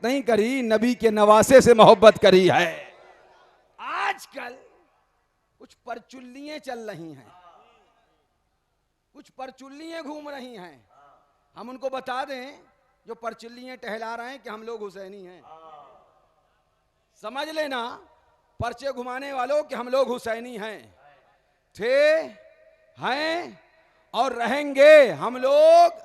नहीं करी, नबी के नवासे से मोहब्बत करी है। आजकल कुछ परचुल्लियां चल रही हैं, कुछ परचुल्लियां घूम रही हैं। हम उनको बता दें जो परचुल्लियां टहला रहे हैं कि हम लोग हुसैनी हैं। समझ लेना पर्चे घुमाने वालों कि हम लोग हुसैनी हैं, थे, हैं और रहेंगे। हम लोग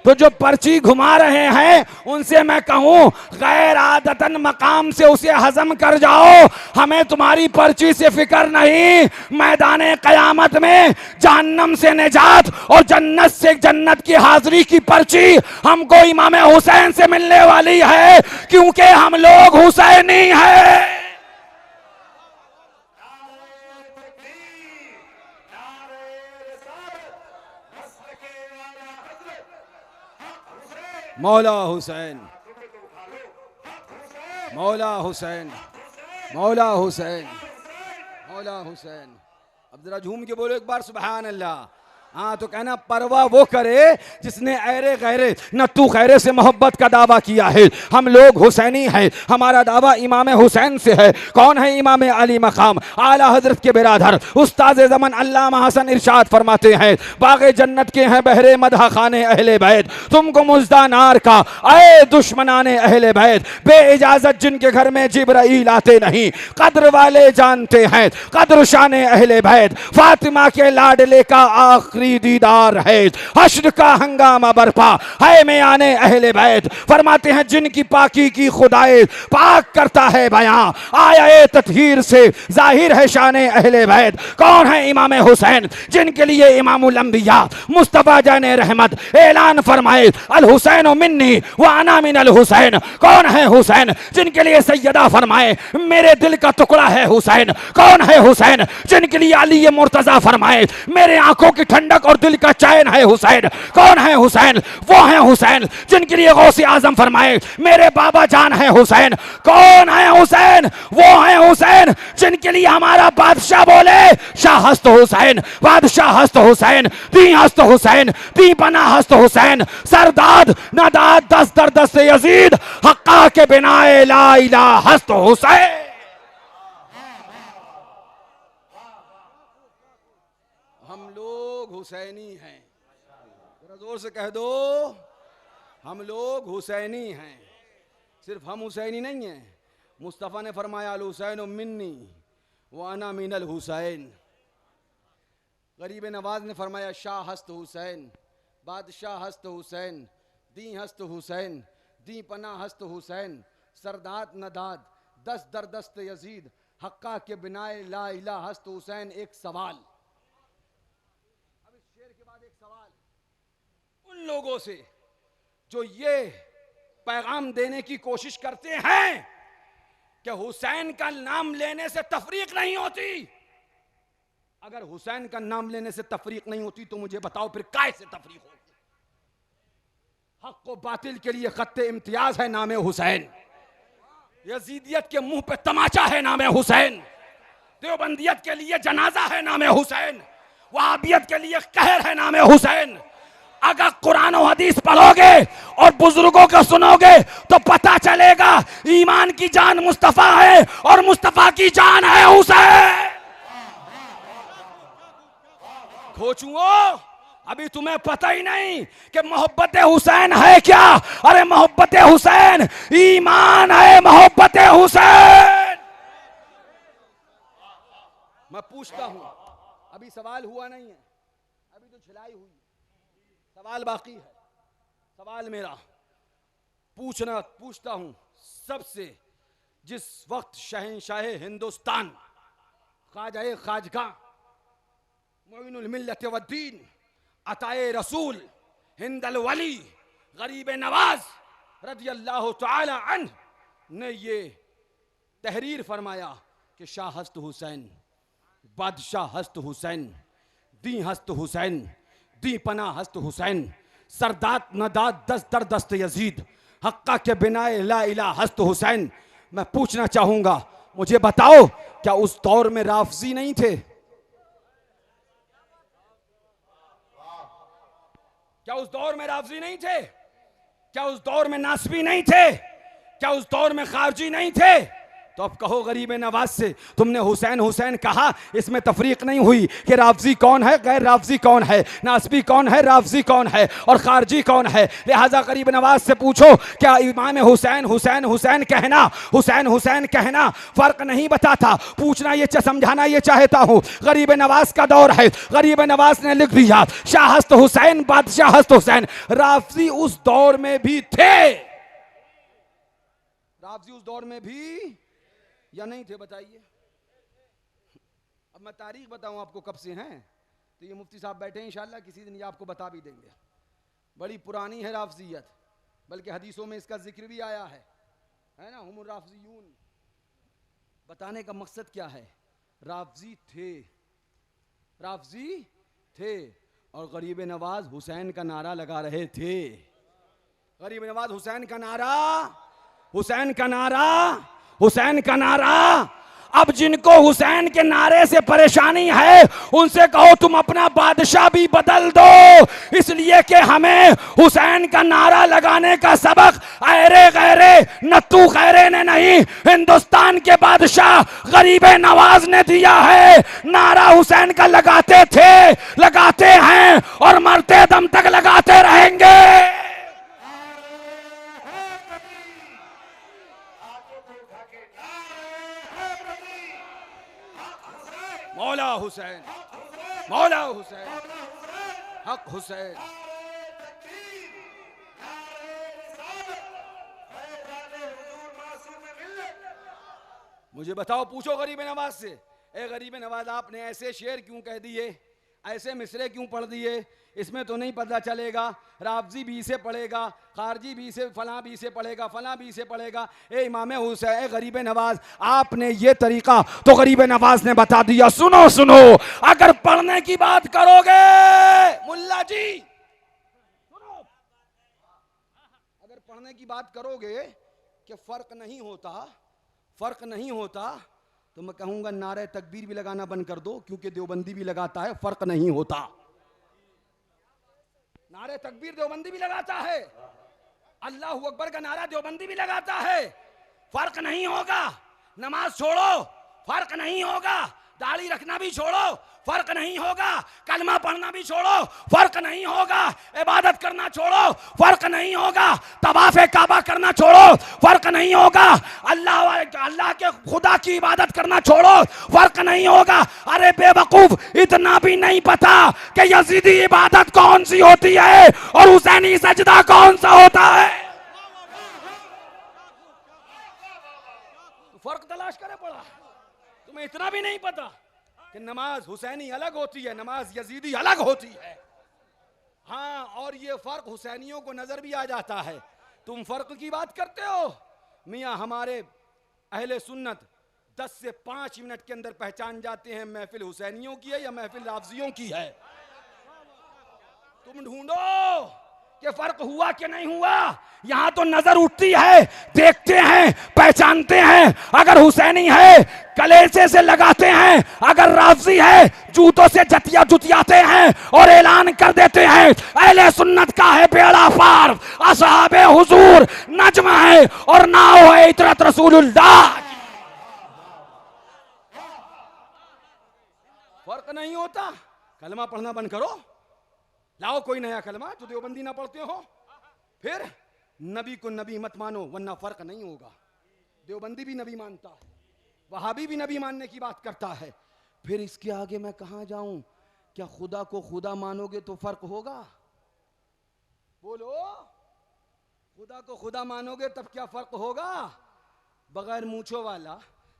तो जो पर्ची घुमा रहे हैं उनसे मैं कहूं गैर आदतन मकाम से उसे हजम कर जाओ। हमें तुम्हारी पर्ची से फिक्र नहीं। मैदाने कयामत में जहन्नम से निजात और जन्नत से जन्नत की हाजिरी की पर्ची हमको इमाम हुसैन से मिलने वाली है, क्योंकि हम लोग हुसैनी हैं। मौला हुसैन, मौला हुसैन, मौला हुसैन, मौला हुसैन। अब जरा झूम के बोलो एक बार सुभान अल्लाह। हाँ तो कहना परवाह वो करे जिसने ऐरे गैरे न तू खैरे से मोहब्बत का दावा किया है। हम लोग हुसैनी हैं, हमारा दावा इमाम हुसैन से है। कौन है इमाम अली मकाम आला हजरत के बिरादर उस्ताद ज़मान अल्लामा हसन इरशाद फरमाते हैं, बागे जन्नत के हैं बहरे मदह खाने अहले बैत, तुमको मुज्दा नार का आए दुश्मनाने अहले बैत, बे इजाजत जिनके घर में जिब्राइल आते नहीं, कद्र वाले जानते हैं कद्र शाने अहले बैत, फातिमा के लाडले का आखिरी दीदार है, हश्र का हंगामा बरपा है में आने अहले बैत। फरमाते हैं जिनकी पाकी की खुदाए पाक करता है बयां, आया ततहीर से जाहिर है शाने अहले बैत। कौन है इमाम हुसैन जिनके लिए इमामुल अंबिया मुस्तफा जाने रहमत ऐलान फरमाए अल हुसैन मिन्नी व अना मिन अल हुसैन। कौन है हुसैन जिनके लिए सैयदा फरमाए मेरे दिल का टुकड़ा है हुसैन। कौन है हुसैन जिनके लिए अली मुर्तजा फरमाए मेरे आंखों की ठंडक और दिल का चैन है हुसैन। कौन है हुसैन? वो है हुसैन जिनके लिए गौसे आजम फरमाए मेरे बाबा जान है हुसैन। कौन है हुसैन? वो है हुसैन जिनके लिए हमारा बादशाह बोले शाह हस्त हुसैन, बादशाह हस्त हुसैन, दी हस्त हुसैन, दी बना हस्त हुसैन, सरदाद नदाद दस दर दस यजीद, हक्का के बिनाए ला इलाहा हस्त हुसैन। हम लोग हुसैनी हैं, जरा जोर से कह दो हम लोग हुसैनी हैं। सिर्फ हम हुसैनी नहीं हैं, मुस्तफ़ा ने फरमाया अल हुसैन मिन्नी व अना मिनल हुसैन। गरीब नवाज ने फरमाया शाह हस्त हुसैन, बादशाह हस्त हुसैन, दी हस्त हुसैन, दी पना हस्त हुसैन, सरदात नदाद दस दर दस्त यजीद, हक्का के बिनाए ला इलाहा हस्त हुसैन। एक सवाल, अब इस शेर के बाद एक सवाल उन लोगों से जो ये पैगाम देने की कोशिश करते हैं कि हुसैन का नाम लेने से तफरीक नहीं होती। अगर हुसैन का नाम लेने से तफरीक नहीं होती तो मुझे बताओ फिर काय से तफरीक होती? हक को बातिल के लिए खत्ते इम्तियाज है नाम हुसैन, यजीदियत के मुंह पे तमाचा है नाम हुसैन, देवबंदियत के लिए जनाजा है नाम हुसैन, वहाबियत के लिए कहर है नाम हुसैन। अगर कुरान और हदीस पढ़ोगे और बुजुर्गों को सुनोगे तो पता चलेगा ईमान की जान मुस्तफा है और मुस्तफा की जान है हुसैन। खोचुओ अभी तुम्हें पता ही नहीं कि मोहब्बत हुसैन है क्या? अरे मोहब्बत हुसैन ईमान है, मोहब्बत हुसैन। मैं पूछता हूं, अभी सवाल हुआ नहीं है, अभी तो झिलाई हुई, सवाल बाकी है। सवाल मेरा पूछता हूं सबसे, जिस वक्त शहंशाह हिंदुस्तान ख्वाजा खाजगा मुइनुल मिल्लत वद्दीन अताए रसूल हिंदल वली गरीब नवाज रदियल्लाहु ताला अन्हु ने ये तहरीर फरमाया कि शाह हस्त हुसैन, बादशाह हस्त हुसैन, दी हस्त हुसैन, दी पना हस्त हुसैन, सरदात नदाद दस दर दस्त यजीद, हक्का के बिनाए ला इलाहा हस्त हुसैन। मैं पूछना चाहूंगा, मुझे बताओ क्या उस दौर में राफजी नहीं थे? क्या उस दौर में राफजी नहीं थे? क्या उस दौर में नासबी नहीं थे? क्या उस दौर में खारजी नहीं थे? तो अब कहो गरीब नवाज से, तुमने हुसैन हुसैन कहा, इसमें तफरीक नहीं हुई कि राफजी कौन है, गैर राफजी कौन है, नासबी कौन है, राफजी कौन है और खारजी कौन है। लिहाजा गरीब नवाज से पूछो, क्या इमाम हुसैन हुसैन हुसैन कहना, हुसैन हुसैन कहना फर्क नहीं बताता? पूछना ये समझाना ये चाहता हूँ, गरीब नवाज का दौर है, गरीब नवाज ने लिख दिया शाहस्त हुसैन बादशाहस्त हुसैन। राफजी उस दौर में भी थे, राफजी उस दौर में भी या नहीं थे, बताइए। अब मैं तारीख बताऊं आपको कब से हैं, तो ये मुफ्ती साहब बैठे हैं, इंशाल्लाह किसी दिन ये आपको बता भी देंगे। बड़ी पुरानी है राफजियत, बल्कि हदीसों में इसका जिक्र भी आया है ना, हुमुर राफजियून। बताने का मकसद क्या है, राफजी थे, राफजी थे और गरीब नवाज हुसैन का नारा लगा रहे थे। गरीब नवाज हुसैन का नारा, हुसैन का नारा, हुसैन का नारा। अब जिनको हुसैन के नारे से परेशानी है उनसे कहो तुम अपना बादशाह भी बदल दो, इसलिए कि हमें हुसैन का नारा लगाने का सबक ऐरे गैरे नत्तू खैरे ने नहीं, हिंदुस्तान के बादशाह गरीब नवाज ने दिया है। नारा हुसैन का लगाते थे, लगाते हैं और मरते दम तक लगाते रहेंगे। मौला हुसैन, मौला हुसैन, हक हुसैन। मुझे बताओ, पूछो गरीब नवाज से, ए गरीब नवाज आपने ऐसे शेर क्यों कह दिए, ऐसे मिसरे क्यों पढ़ दिए? इसमें तो नहीं पता चलेगा राफजी भी से पढ़ेगा, खारजी भी से, फलां भी से पढ़ेगा, फलां भी से पढ़ेगा। ए इमाम हुसैन, गरीब नवाज आपने ये तरीका तो गरीब नवाज ने बता दिया। सुनो सुनो, अगर पढ़ने की बात करोगे मुल्ला जी, सुनो, अगर पढ़ने की बात करोगे कि फर्क नहीं होता, फर्क नहीं होता, तो मैं कहूंगा नारे तकबीर भी लगाना बंद कर दो, क्योंकि देवबंदी भी लगाता है फर्क नहीं होता। नारे तकबीर देवबंदी भी लगाता है, अल्लाहू अकबर का नारा देवबंदी भी लगाता है, फर्क नहीं होगा। नमाज छोड़ो, फर्क नहीं होगा। दाढ़ी रखना भी छोड़ो, फर्क नहीं होगा। कलमा पढ़ना भी छोड़ो, फर्क नहीं होगा। इबादत करना छोड़ो, फर्क नहीं होगा। तवाफ़े काबा करना छोड़ो, फर्क नहीं होगा। अल्लाह के खुदा की इबादत करना छोड़ो, फर्क नहीं होगा। अरे बेवकूफ, इतना भी नहीं पता कि यजीदी इबादत कौन सी होती है और हुसैनी सजदा कौन सा होता है। फर्क तलाश करे पड़ा, तुम्हें इतना भी नहीं पता कि नमाज हुसैनी अलग होती है, नमाज यजीदी अलग होती है। हाँ, और ये फर्क हुसैनियों को नजर भी आ जाता है। तुम फर्क की बात करते हो, मियाँ हमारे अहले सुन्नत 10 से 5 मिनट के अंदर पहचान जाते हैं महफिल हुसैनियों की है या महफिल राफजियों की है। तुम ढूंढो कि फर्क हुआ कि नहीं हुआ। यहां तो नजर उठती है, देखते हैं, पहचानते हैं। अगर हुसैनी है कलेजे से लगाते हैं, अगर राफजी है जूतों से जुतियाते हैं और ऐलान कर देते हैं अहले सुन्नत का है बेड़ा पार, असहाबे हुजूर नज्म है और नाव है इतरत रसूलुल्लाह। फर्क नहीं होता। कलमा पढ़ना बंद करो, लाओ कोई नया कलमा जो देवबंदी ना पढ़ते हो। फिर नबी को नबी मत मानो, वरना फर्क नहीं होगा। देवबंदी भी नबी मानता है, वहाबी भी नबी मानने की बात करता है। फिर इसके आगे मैं कहां जाऊं? क्या खुदा को खुदा मानोगे तो फर्क होगा? बोलो, खुदा को खुदा मानोगे तब क्या फर्क होगा? बगैर मूछों वाला,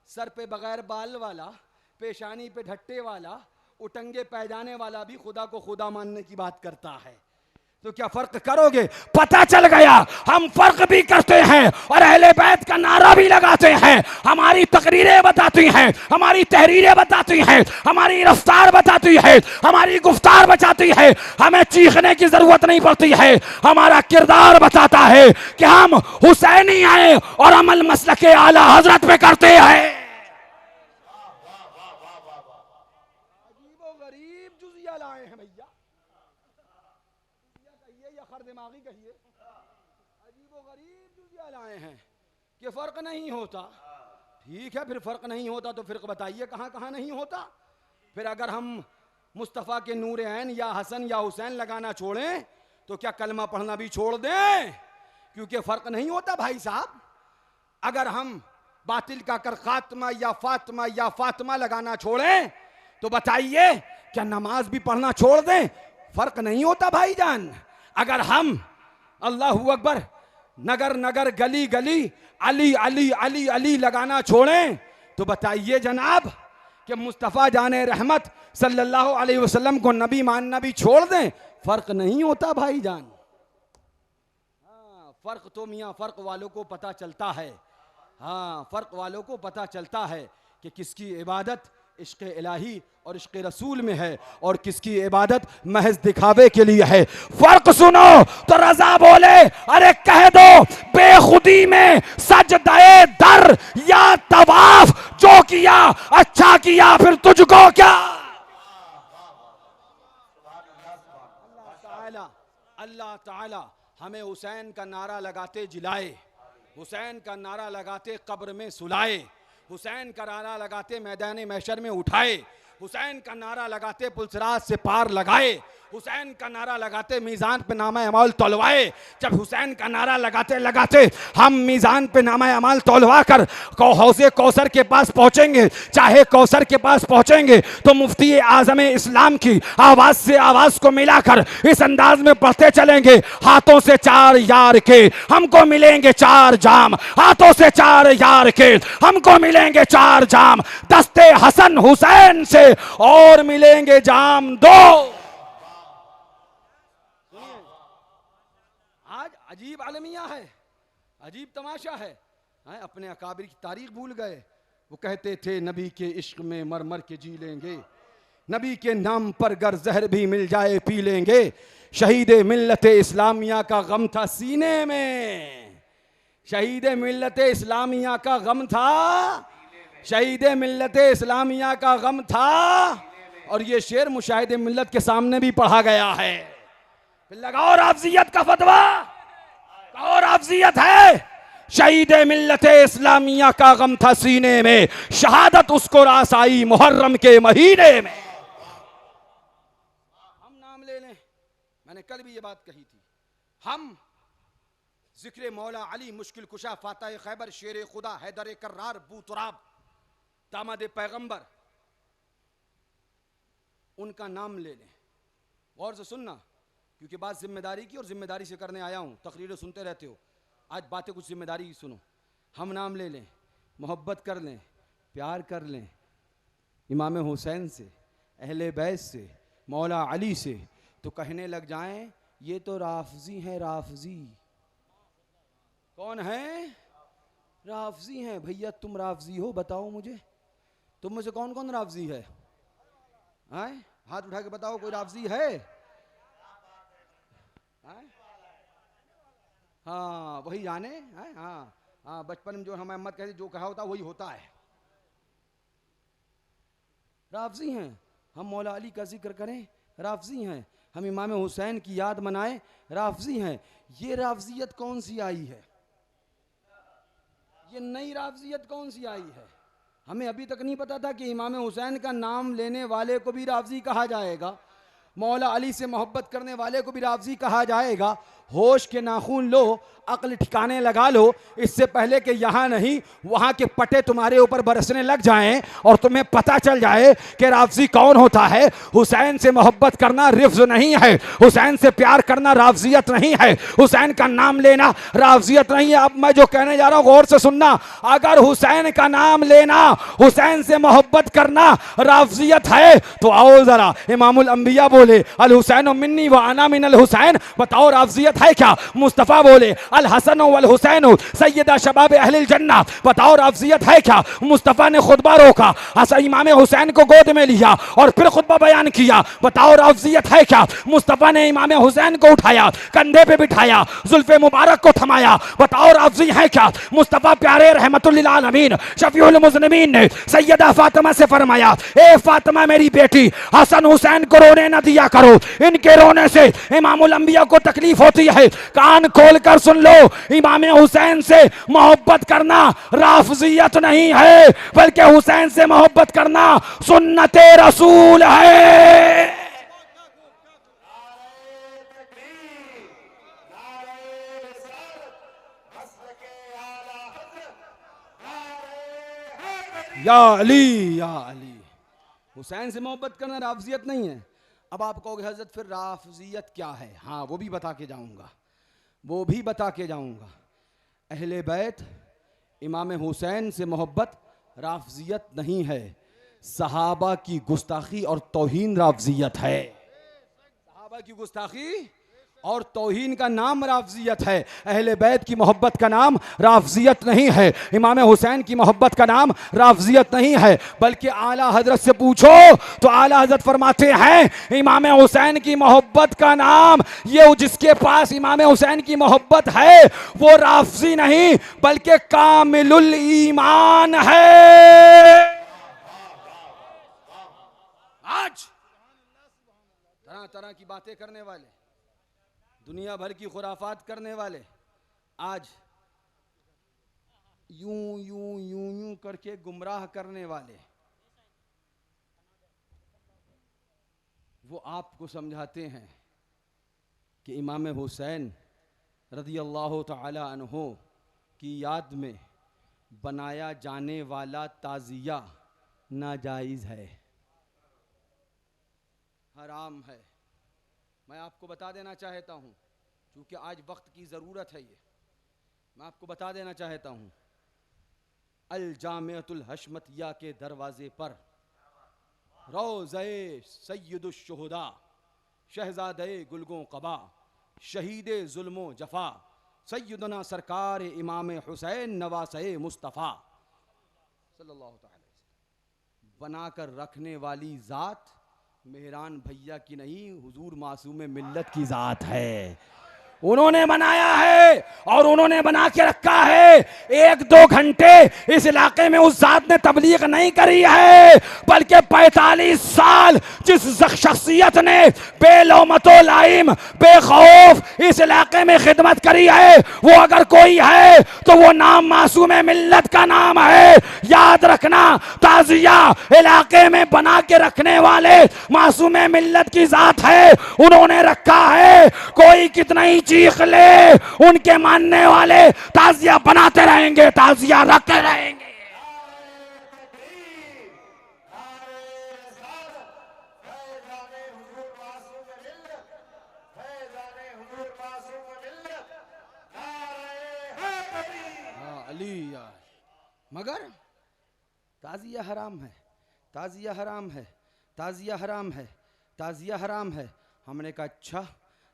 सर पे बगैर बाल वाला, पेशानी पे ढट्टे वाला, उटंगे पैजाने वाला भी खुदा को खुदा मानने की बात करता है, तो क्या फर्क करोगे? पता चल गया हम फर्क भी करते हैं और अहले बैत का नारा भी लगाते हैं। हमारी तकरीरें बताती हैं, हमारी तहरीरें बताती हैं, हमारी रफ्तार बताती है, हमारी गुफ्तार बचाती है। हमें चीखने की जरूरत नहीं पड़ती है, हमारा किरदार बताता है कि हम हुसैनी हैं और अमल मसलके आला हजरत पे करते हैं। अजीबो गरीब जुजिया लाए हैं भैया, दिमागी कहिए, वो गरीब जुजिया लाए हैं कि फर्क नहीं होता। ठीक है, फिर फर्क नहीं होता तो फिर बताइए कहाँ कहाँ नहीं होता। फिर अगर हम मुस्तफ़ा के नूर ऐन या हसन या हुसैन लगाना छोड़ें तो क्या कलमा पढ़ना भी छोड़ दें? क्योंकि फर्क नहीं होता भाई साहब। अगर हम बातिल का कर खात्मा या फातिमा लगाना छोड़ें तो बताइए क्या नमाज भी पढ़ना छोड़ दें? फर्क नहीं होता भाईजान। अगर हम अल्लाहू अकबर नगर नगर गली गली अली अली अली अली लगाना छोड़ें तो बताइए जनाब कि मुस्तफ़ा जाने रहमत सल्लल्लाहु अलैहि वसल्लम को नबी मानना भी छोड़ दें? फर्क नहीं होता भाईजान। हाँ, फर्क तो मियाँ फर्क वालों को पता चलता है। हाँ, फर्क वालों को पता चलता है कि किसकी इबादत इश्क़ इलाही और इश्क़ रसूल में है और किसकी इबादत महज दिखावे के लिए है। फर्क सुनो तो रजा बोले अरे कह दो बेखुदी में सजदाए दर या तवाफ जो किया अच्छा किया फिर तुझको क्या। अल्लाह ताला हमें हुसैन का नारा लगाते जिलाए, हुसैन का नारा लगाते कब्र में सुलाए, हुसैन का नारा लगाते मैदान महशर में उठाए, हुसैन का नारा लगाते पुलसराज से पार लगाए, हुसैन का नारा लगाते मीज़ान पे नामा अमाल तौलवाए। जब हुसैन का नारा लगाते लगाते हम मीज़ान पे नामा अमाल तौलवा कर हौज़े कौसर के पास पहुँचेंगे, चाहे कौसर के पास पहुँचेंगे तो मुफ्ती आज़म इस्लाम की आवाज़ से आवाज़ को मिलाकर इस अंदाज में पढ़ते चलेंगे, हाथों से चार यार के हमको मिलेंगे चार जाम, हाथों से चार यार के हमको मिलेंगे चार जाम, दस्ते हसन हुसैन से और मिलेंगे जाम दो। आज अजीब आलमिया है, अजीब तमाशा है। अपने अकाबिर की तारीख भूल गए। वो कहते थे नबी के इश्क में मर मर के जी लेंगे, नबी के नाम पर गर जहर भी मिल जाए पी लेंगे। शहीद मिल्लत इस्लामिया का गम था सीने में, शहीद मिल्लत इस्लामिया का गम था, शहीद मिल्लत इस्लामिया का गम था। और ये शेर मुशाहिद मिल्लत के सामने भी पढ़ा गया है। लगाओ राफजियत का फतवा, और राफजियत है शहीद मिल्लत इस्लामिया का गम था सीने में, शहादत उसको रास आई मुहर्रम के महीने में। हम नाम ले लें, मैंने कल भी ये बात कही थी, हम जिक्र मौला अली मुश्किल कुशा फातह खैबर शेर खुदा हैदर कर्रार बू तुराब दामाद पैगंबर, उनका नाम ले लें। गौर से सुनना, क्योंकि बात जिम्मेदारी की और जिम्मेदारी से करने आया हूँ। तकरीरें सुनते रहते हो, आज बातें कुछ जिम्मेदारी की सुनो। हम नाम ले लें, मोहब्बत कर लें, प्यार कर लें इमाम हुसैन से, अहले बैत से, मौला अली से, तो कहने लग जाएं ये तो राफजी हैं। राफजी कौन है? राफजी हैं। भैया तुम राफजी हो? बताओ मुझे, तुम में से कौन कौन राफजी है? हाथ उठा के बताओ, कोई राफजी है? हाँ वही जाने। हाँ हाँ, बचपन में जो हमें अम्मा कहती जो कहा होता वही होता है। राफजी हैं। हम मौला अली का जिक्र करें, राफजी हैं। हम इमाम हुसैन की याद मनाएं, राफजी हैं। ये राफजियत कौन सी आई है? ये नई राफजियत कौन सी आई है? हमें अभी तक नहीं पता था कि इमाम हुसैन का नाम लेने वाले को भी राफजी कहा जाएगा, मौला अली से मोहब्बत करने वाले को भी राफजी कहा जाएगा। होश के नाखून लो, अक्ल ठिकाने लगा लो, इससे पहले कि यहाँ नहीं वहाँ के पटे तुम्हारे ऊपर बरसने लग जाएं और तुम्हें पता चल जाए कि राफजी कौन होता है। हुसैन से मोहब्बत करना रिफ्ज नहीं है, हुसैन से प्यार करना राफजियत नहीं है, हुसैन का नाम लेना राफजियत नहीं है। अब मैं जो कहने जा रहा हूँ गौर से सुनना, अगर हुसैन का नाम लेना, हुसैन से मोहब्बत करना राफजियत है तो आओ जरा इमामुल अंबिया बोले अल हुसैन मिन्नी व अना मिनल हुसैन, बताओ राफजियत है क्या? मुस्तफ़ा बोले अल हसन वल हुसैन सैयदा शबाब अहलिल जन्ना, बताओ राफजियत है क्या? मुस्तफ़ा ने खुतबा रोका, हसन इमाम हुसैन को गोद में लिया और फिर खुतबा बयान किया, बताओ राफजियत है क्या? मुस्तफ़ा ने इमाम हुसैन को उठाया, कंधे पे बिठाया, जुल्फे मुबारक को थमाया, बताओ राफजी है क्या? मुस्तफ़ा प्यारे रहमतुल लिल आलमीन शफीउल मुज़निमीन ने सैयदा फातिमा से फरमाया, ए फातिमा मेरी बेटी, हसन हुसैन को रोने न दिया करो, इनके रोने से इमामुल अंबिया को तकलीफ होती है। कान खोलकर सुन लो, इमाम हुसैन से मोहब्बत करना राफजियत नहीं है, बल्कि हुसैन से मोहब्बत करना सुन्नते रसूल है। या अली या अली, हुसैन से मोहब्बत करना राफजियत नहीं है। अब आप कहोगे हजरत फिर राफजियत क्या है? हाँ, वो भी बता के जाऊंगा, वो भी बता के जाऊंगा। अहले बैत इमाम हुसैन से मोहब्बत राफजियत नहीं है, सहाबा की गुस्ताखी और तौहीन राफजियत है। सहाबा की गुस्ताखी और तौहीन का नाम राफजियत है। अहले बैत की मोहब्बत का नाम राफजियत नहीं है, इमाम हुसैन की मोहब्बत का नाम राफजियत नहीं है, बल्कि आला हजरत से पूछो तो आला हजरत फरमाते हैं इमाम हुसैन की मोहब्बत का नाम, ये जिसके पास इमाम हुसैन की मोहब्बत है वो राफजी नहीं बल्कि कामिलुल ईमान है। आज तरह तरह की बातें करने वाले, दुनिया भर की खुराफात करने वाले, आज यूं यूं यूं यूं करके गुमराह करने वाले, वो आपको समझाते हैं कि इमाम हुसैन रज़ी अल्लाह तआला अन्हो की याद में बनाया जाने वाला ताज़िया नाजायज़ है, हराम है। मैं आपको बता देना चाहता हूँ, क्योंकि आज वक्त की ज़रूरत है, ये मैं आपको बता देना चाहता हूँ। अल जामिअतुल हशमतिया के दरवाज़े पर रोज़े सय्यदुश शुहदा शहज़ादे गुलगों क़बा शहीदे ज़ुल्मो जफ़ा सय्यदना सरकार इमाम हुसैन नवासे मुस्तफ़ा सल्लल्लाहु अलैहि वसल्लम बनाकर रखने वाली ज़ात मेहरान भैया की नहीं, हुजूर मासूम मिल्लत की ज़ात है। उन्होंने बनाया है और उन्होंने बना के रखा है। एक दो घंटे इस इलाके में उस जात ने तबलीग नहीं करी है, बल्कि 45 साल जिस शख्सियत ने बेलौमतो लाइम बेखौफ इस इलाके में खिदमत करी है, वो अगर कोई है तो वो नाम मासूम मिल्लत का नाम है। याद रखना, ताजिया इलाके में बना के रखने वाले मासूम मिल्लत की जात है, उन्होंने रखा है। कोई कितना ही चीख ले, उनके मानने वाले ताजिया बनाते रहेंगे, ताजिया रखते रहेंगे। अली यार, मगर ताजिया हराम है, ताजिया हराम है, ताजिया हराम है, ताजिया हराम है। हमने कहा अच्छा,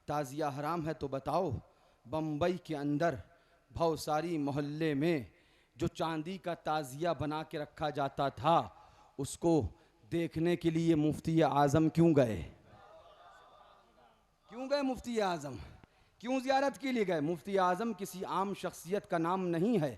ताजिया हराम है तो बताओ, बम्बई के अंदर भवसारी मोहल्ले में जो चांदी का ताजिया बना के रखा जाता था, उसको देखने के लिए मुफ्ती आज़म क्यों गए? क्यों गए मुफ्ती आज़म? क्यों ज़ियारत के लिए गए? मुफ्ती आज़म किसी आम शख्सियत का नाम नहीं है,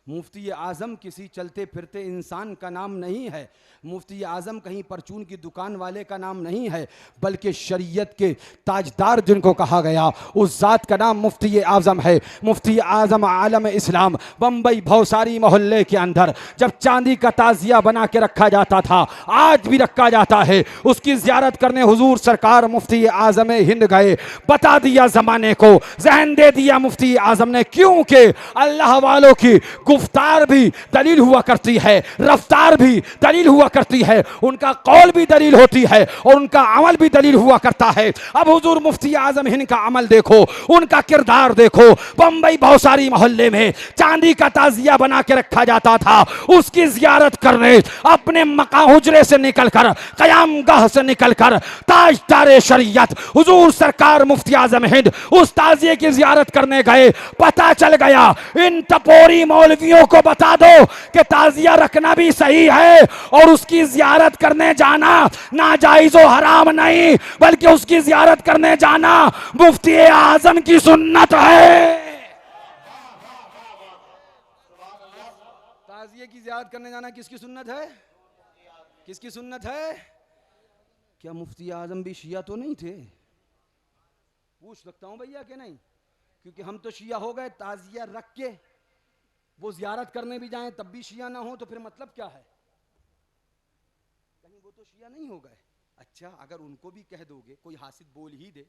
मुफ्ती आज़म किसी चलते फिरते इंसान का नाम नहीं है, मुफ्ती आज़म कहीं परचून की दुकान वाले का नाम नहीं है, बल्कि शरीयत के ताजदार जिनको कहा गया उस ज़ात का नाम मुफ्ती आज़म है। मुफ्ती आज़म आलम इस्लाम बम्बई भवसारी मोहल्ले के अंदर जब चांदी का ताजिया बना के रखा जाता था, आज भी रखा जाता है, उसकी ज़ियारत करने हुजूर सरकार मुफ्ती आज़म हिंद गए। बता दिया ज़माने को, जहन दे दिया मुफ्ती आज़म ने, क्योंकि अल्लाह वालों की गुफ्तार भी दलील हुआ करती है, रफ्तार भी दलील हुआ करती है, उनका कौल भी दलील होती है और उनका अमल भी दलील हुआ करता है। अब हुजूर मुफ्ती आज़म हिंद का अमल देखो, उनका किरदार देखो। बम्बई भवसारी मोहल्ले में चांदी का ताजिया बना के रखा जाता था, उसकी जियारत करने अपने मका हुजरे से निकलकर, कयाम गाह से निकलकर ताजदार शरीयत हुजूर सरकार मुफ्ती आज़म हिंद उस ताजिए की जियारत करने गए। पता चल गया, इन टपोरी मौलवियों को बता दो कि ताजिया रखना भी सही है और उसकी जियारत करने जाना नाजायज़ और हराम नहीं, बल्कि उसकी जियारत करने जाना मुफ्ती आज़म की सुन्नत है। ताजिए की जियारत करने जाना किसकी सुन्नत है? किसकी सुन्नत है? क्या मुफ्ती आज़म भी शिया तो नहीं थे? पूछ सकता हूं भैया कि नहीं? क्योंकि हम तो शिया हो गए, ताजिया रख के वो जियारत करने भी जाएं तब भी शिया ना हो तो फिर मतलब क्या है? कहीं वो तो शिया नहीं हो गए। अच्छा, अगर उनको भी कह दोगे, कोई हासिद बोल ही दे,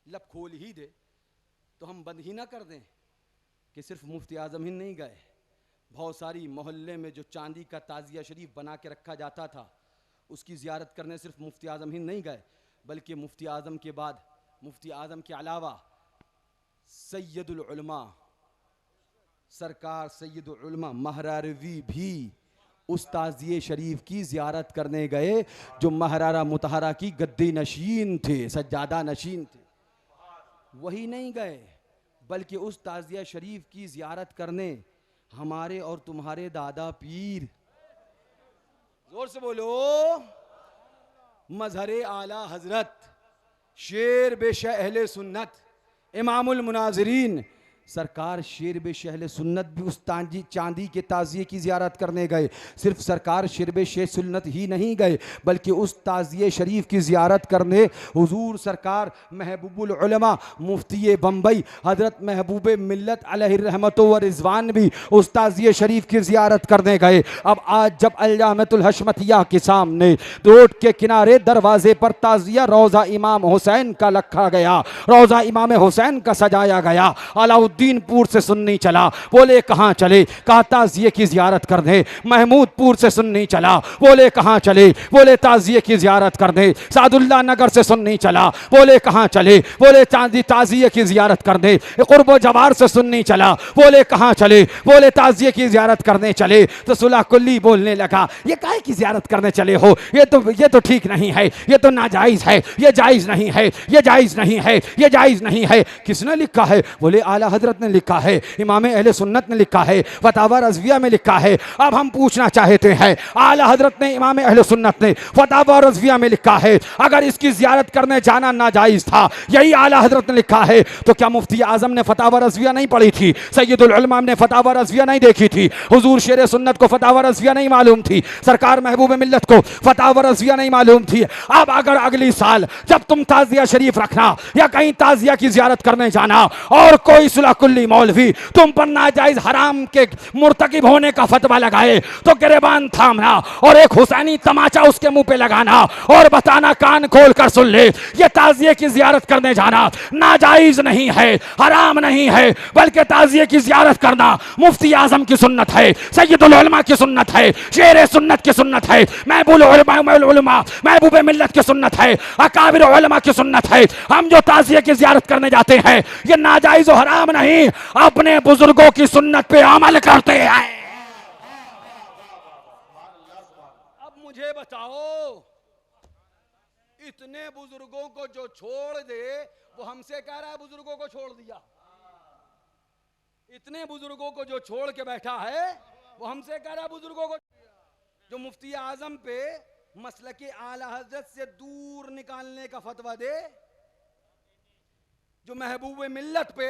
लब खोल ही दे, तो हम बंद ही ना कर दें कि सिर्फ मुफ्ती आज़म ही नहीं गए, बहुत सारी मोहल्ले में जो चांदी का ताज़िया शरीफ बना के रखा जाता था उसकी ज़ियारत करने सिर्फ मुफ्ती आज़म ही नहीं गए, बल्कि मुफ्ती आज़म के बाद, मुफ्ती आज़म के अलावा सैयदुल उलमा सरकार सैयदुल उलमा महरारवी भी उस ताज़िए शरीफ की ज़ियारत करने गए जो महरारा मुतहरा की गद्दी नशीन थे, सज्जादा नशीन थे। वही नहीं गए, बल्कि उस ताज़िया शरीफ की ज़ियारत करने हमारे और तुम्हारे दादा पीर, जोर से बोलो, मजहरे आला हजरत शेर बेशह अहले सुन्नत इमामुल मुनाज़िरीन सरकार शेर बेशहले सुन्नत भी उस चांदी के ताज़िए की ज़ियारत करने गए। सिर्फ सरकार शेर बेशह सुन्नत ही नहीं गए, बल्कि उस ताज़िए शरीफ की ज़ियारत करने हुजूर सरकार महबूबुल उलमा मुफ्ती बम्बई हज़रत महबूब मिल्लत अलैहिर्रहमत व रिज़वान भी उस ताज़िए शरीफ की ज़ियारत करने गए। अब आज जब अल-जामिअतुल हशमतिया के सामने रोड के किनारे दरवाजे पर ताज़िया रोज़ा इमाम हुसैन का रखा गया, रोज़ा इमाम हुसैन का सजाया गया, अलाउद्दीनपुर से सुन्नी चला, बोले कहाँ चले, कहा ताज़िए की ज़ियारत करने। महमूदपुर से सुन्नी चला, बोले कहाँ चले, बोले ताज़िए की ज़ियारत करने। सादुल्ला नगर से सुन्नी चला, बोले कहाँ चले, बोले ताज़िए की ज़ियारत करने। कुर्ब जवार से सुन्नी चला, बोले कहाँ चले, बोले ताज़िए की ज़ियारत करने चले। तो सुलह कुल्ली बोलने लगा, ये काहे की ज़ियारत करने चले हो, ये तो ठीक नहीं है, ये तो नाजायज़ है, ये जायज़ नहीं है, ये जायज़ नहीं है, ये जायज़ नहीं है। किसने लिखा है? बोले आला हजरत ने लिखा है, इमाम अहले सुन्नत ने लिखा है, फतावा रज़विया में लिखा है। अब हम पूछना चाहते हैं, आला हजरत ने, इमाम अहले सुन्नत ने फतावा रज़विया में लिखा है, अगर इसकी ज़ियारत करने जाना नाजायज़ था, यही आला हजरत ने लिखा है, तो क्या मुफ्ती आज़म ने फतावा रज़विया नहीं पढ़ी थी? सैयदुल उलमा ने फतावा रज़विया नहीं देखी थी? हुजूर शेर सुन्नत को फतावा रज़विया नहीं मालूम थी? सरकार महबूब मिल्लत को फतावा रज़विया नहीं मालूम थी? अब अगर अगली साल जब तुम ताज़िया शरीफ रखना या कहीं ताज़िया की ज़ियारत करने जाना और कोई सुलह कुल्ली मौलवी तुम पर नाजायज हराम के मुर्तकिब होने का फतवा लगाए तो गिरेबान थामना और एक हुसैनी तमाचा उसके मुंह पे लगाना और बताना कान खोल कर सुन ले, ये ताज़िए की ज़ियारत करने जाना नाजायज नहीं है, हराम नहीं है, बल्कि ताज़िए की ज़ियारत करना मुफ्ती आज़म की सुन्नत है, सैयदुल उलमा की सुन्नत है, शेर सुन्नत की सुन्नत है, महबूब मिल्लत की सुन्नत है, अकाबिर उलमा की सुन्नत है। हम जो ताज़िए की ज़ियारत करने जाते हैं ये नाजायज और हराम नहीं, अपने बुजुर्गों की सुन्नत पे अमल करते हैं। अब मुझे बताओ, इतने बुजुर्गों को जो छोड़ दे वो हमसे कह रहा है बुजुर्गों को छोड़ दिया। इतने बुजुर्गों को जो छोड़ के बैठा है वो हमसे कह रहा है बुजुर्गों को। जो मुफ्ती आजम पे मसलके आला हजरत से दूर निकालने का फतवा दे, जो महबूब मिल्लत पे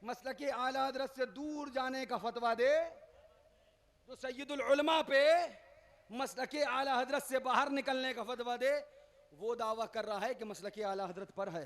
मसलके आला हजरत से दूर जाने का फतवा दे, जो सैयदुल उलमा पे मसलके आला हजरत से बाहर निकलने का फतवा दे, वो दावा कर रहा है कि मसलके आला हजरत पर है।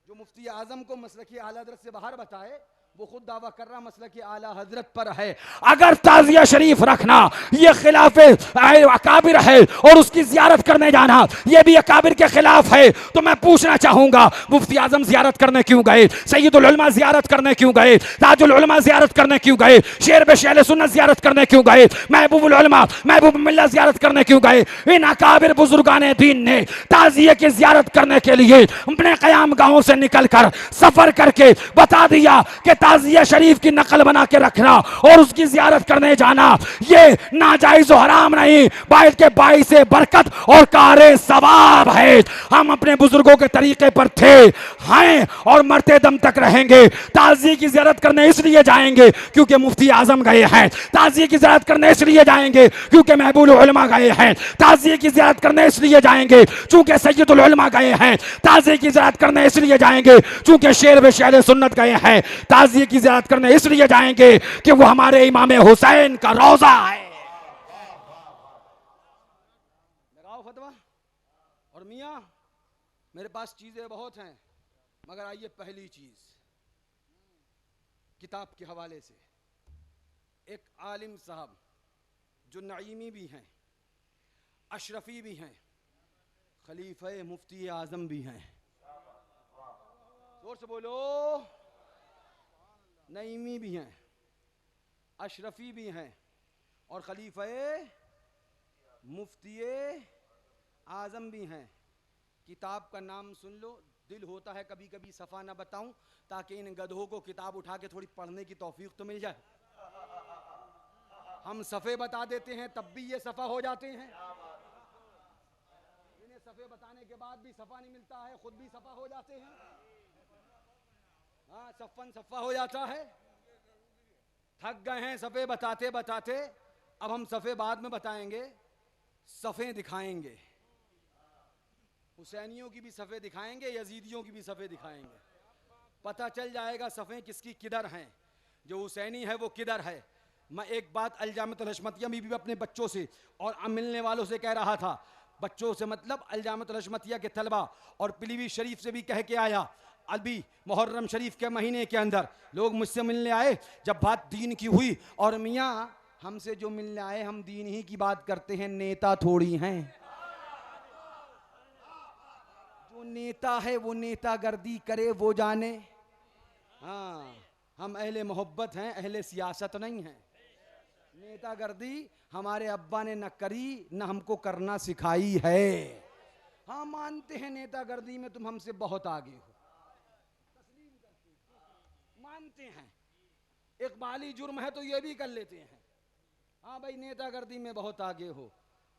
जो मुफ्ती आजम को मसलके आला हजरत से बाहर बताए वो खुद दावा कर रहा मसलके आला हजरत पर है। अगर ताज़िया शरीफ रखना ये खिलाफ अकाबिर है और उसकी ज़ियारत करने जाना ये भी अकाबिर के खिलाफ है, तो मैं पूछना चाहूंगा मुफ्ती आजम ज़ियारत करने क्यों गए, सैयदुल उलमा ज़ियारत करने क्यों गए, ताजुल उलमा ज़ियारत करने क्यों गए, शेर बेशहले सुन्नत ज़ियारत करने क्यों गए, महबूबुल उलमा महबूब मिल्लत ज़ियारत करने क्यों गए? इन अकाबिर बुजुर्गाने दीन ने ताज़िए की ज़ियारत करने के लिए अपने क़याम गाहों से निकल कर सफ़र करके बता दिया कि ताज़िया शरीफ की नकल बना के रखना और उसकी ज़ियारत करने जाना ये नाजायज़ और हराम नहीं, बल्कि बाइस बरकत और कारे सवाब है। हम अपने बुजुर्गों के तरीके पर थे, हैं और मरते दम तक रहेंगे। ताज़िए की ज़ियारत करने इसलिए जाएंगे क्योंकि मुफ्ती आज़म गए हैं, ताज़िए की ज़ियारत करने इसलिए जाएंगे क्योंकि महबूब उलमा गए हैं, ताज़िए की ज़ियारत करने इसलिए जाएंगे क्योंकि सैयदुल उलमा गए हैं, ताज़िए की ज़ियारत करने इसलिए जाएंगे क्योंकि शेर बेशहले सुन्नत गए हैं, ताज़िए की ज़ियारत करने इसलिए जाएंगे कि वो हमारे इमाम हुसैन का रोजा है। लगाओ फतवा। और मियां मेरे पास चीजें बहुत हैं, मगर आइए पहली चीज, किताब के हवाले से। एक आलिम साहब जो नईमी भी हैं, अशरफी भी हैं, खलीफा मुफ्ती आज़म भी हैं। जोर से बोलो। नईमी भी हैं, अशरफी भी हैं और खलीफा मुफ्ती आज़म भी हैं। किताब का नाम सुन लो। दिल होता है कभी कभी सफ़ा ना बताऊं, ताकि इन गधों को किताब उठा के थोड़ी पढ़ने की तौफीक तो मिल जाए। हम सफ़े बता देते हैं तब भी ये सफ़ा हो जाते हैं। इन्हें सफ़े बताने के बाद भी सफ़ा नहीं मिलता है, खुद भी सफ़ा हो जाते हैं। हाँ, सफ़न सफ़ा हो जाता है। थक गए हैं सफ़े बताते बताते, अब हम सफ़े बाद में बताएंगे, सफ़े दिखाएंगे। हुसैनियों की भी सफ़े दिखाएंगे, यजीदियों की भी सफ़े दिखाएंगे। पता चल जाएगा सफ़े किसकी किधर हैं। जो हुसैनी है वो किधर है। मैं एक बात अलजामतुल हशमतिया में भी अपने बच्चों से और मिलने वालों से कह रहा था। बच्चों से मतलब अलजामतुल हशमतिया के तलबा और पिलीभीत शरीफ से भी कह के आया। अभी मुहर्रम शरीफ के महीने के अंदर लोग मुझसे मिलने आए, जब बात दीन की हुई, और मियाँ हमसे जो मिलने आए हम दीन ही की बात करते हैं, नेता थोड़ी हैं। जो नेता है वो नेतागर्दी करे वो जाने। हाँ, हम अहले मोहब्बत हैं, अहले सियासत नहीं हैं। नेतागर्दी हमारे अब्बा ने न करी न हमको करना सिखाई है। हाँ, मानते हैं नेतागर्दी में तुम हमसे बहुत आगे हो, मानते हैं। इकबाली जुर्म है तो ये भी कर लेते हैं। हाँ भाई, नेतागर्दी में बहुत आगे हो,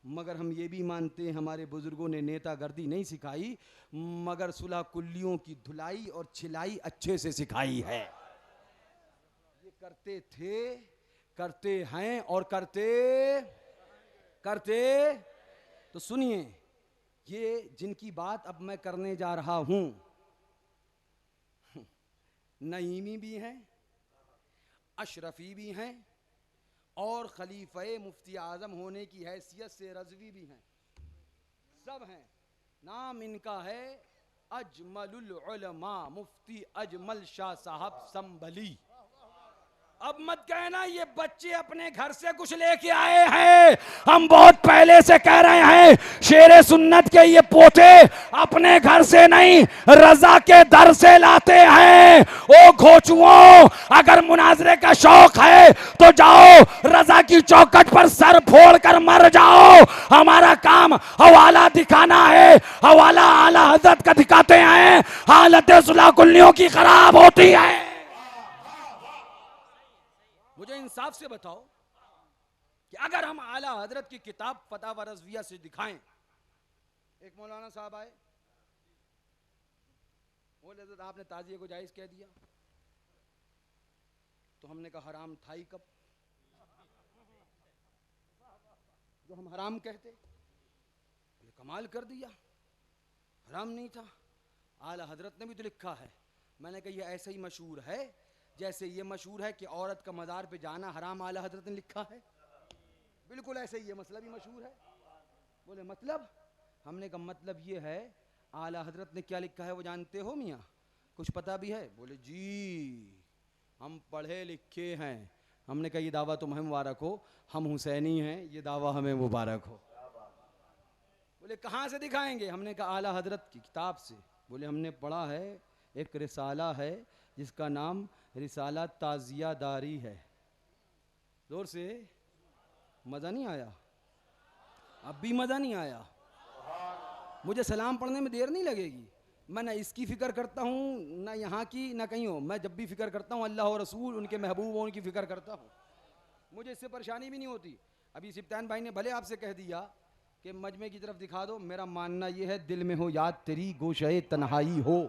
मगर हम ये भी मानते हैं हमारे बुजुर्गों ने नेतागर्दी नहीं सिखाई, मगर सुलह कुल्लियों की धुलाई और छिलाई अच्छे से सिखाई है। ये करते थे, करते हैं और करते करते। तो सुनिए, ये जिनकी बात अब मैं करने जा रहा हूं, नईमी भी हैं, अशरफी भी हैं और खलीफा मुफ्ती आज़म होने की हैसियत से रज़वी भी हैं। सब हैं। नाम इनका है अजमलुल उलमा मुफ्ती अजमल शाह साहब संभली। अब मत कहना ये बच्चे अपने घर से कुछ लेके आए हैं। हम बहुत पहले से कह रहे हैं, शेरे सुन्नत के ये पोते अपने घर से नहीं, रजा के दर से लाते हैं। ओ घोचुओं, अगर मुनाजरे का शौक है तो जाओ रजा की चौखट पर सर फोड़ कर मर जाओ। हमारा काम हवाला दिखाना है। हवाला आला हजरत का दिखाते हैं, हालत सुलह कुल्लियों की खराब होती है। मुझे इंसाफ से बताओ कि अगर हम आला हजरत की किताब फतावा रज़विया से दिखाएं। एक मौलाना साहब आए, बोले हजरत आपने ताजिए को जायज कह दिया। तो हमने कहा हराम था ही कब जो हम हराम कहते। बोले कमाल कर दिया, हराम नहीं था, आला हजरत ने भी तो लिखा है। मैंने कहा ये ऐसे ही मशहूर है जैसे ये मशहूर है कि औरत का मज़ार पे जाना हराम आला हजरत ने लिखा है। बिल्कुल ऐसे ही ये मसला भी मशहूर है। बोले मतलब? हमने कहा मतलब ये है, आला हजरत ने क्या लिखा है वो जानते हो मियाँ? कुछ पता भी है? बोले जी हम पढ़े लिखे हैं। हमने कहा ये दावा तुम्हें मुबारक हो, हम हुसैनी हैं, ये दावा हमें मुबारक हो। बोले कहाँ से दिखाएंगे? हमने कहा आला हजरत की किताब से। बोले हमने पढ़ा है, एक रिसाला है जिसका नाम रिसाला ताजिया दारी है। जोर से। मज़ा नहीं आया? अब भी मज़ा नहीं आया? मुझे सलाम पढ़ने में देर नहीं लगेगी। मैं ना इसकी फ़िक्र करता हूँ, ना यहाँ की, ना कहीं हो। मैं जब भी फ़िक्र करता हूँ अल्लाह और रसूल, उनके महबूब और उनकी फ़िक्र करता हूँ। मुझे इससे परेशानी भी नहीं होती। अभी सिप्तान भाई ने भले आपसे कह दिया कि मजमे की तरफ दिखा दो, मेरा मानना ये है दिल में हो याद तेरी गोशे तन्हाई हो,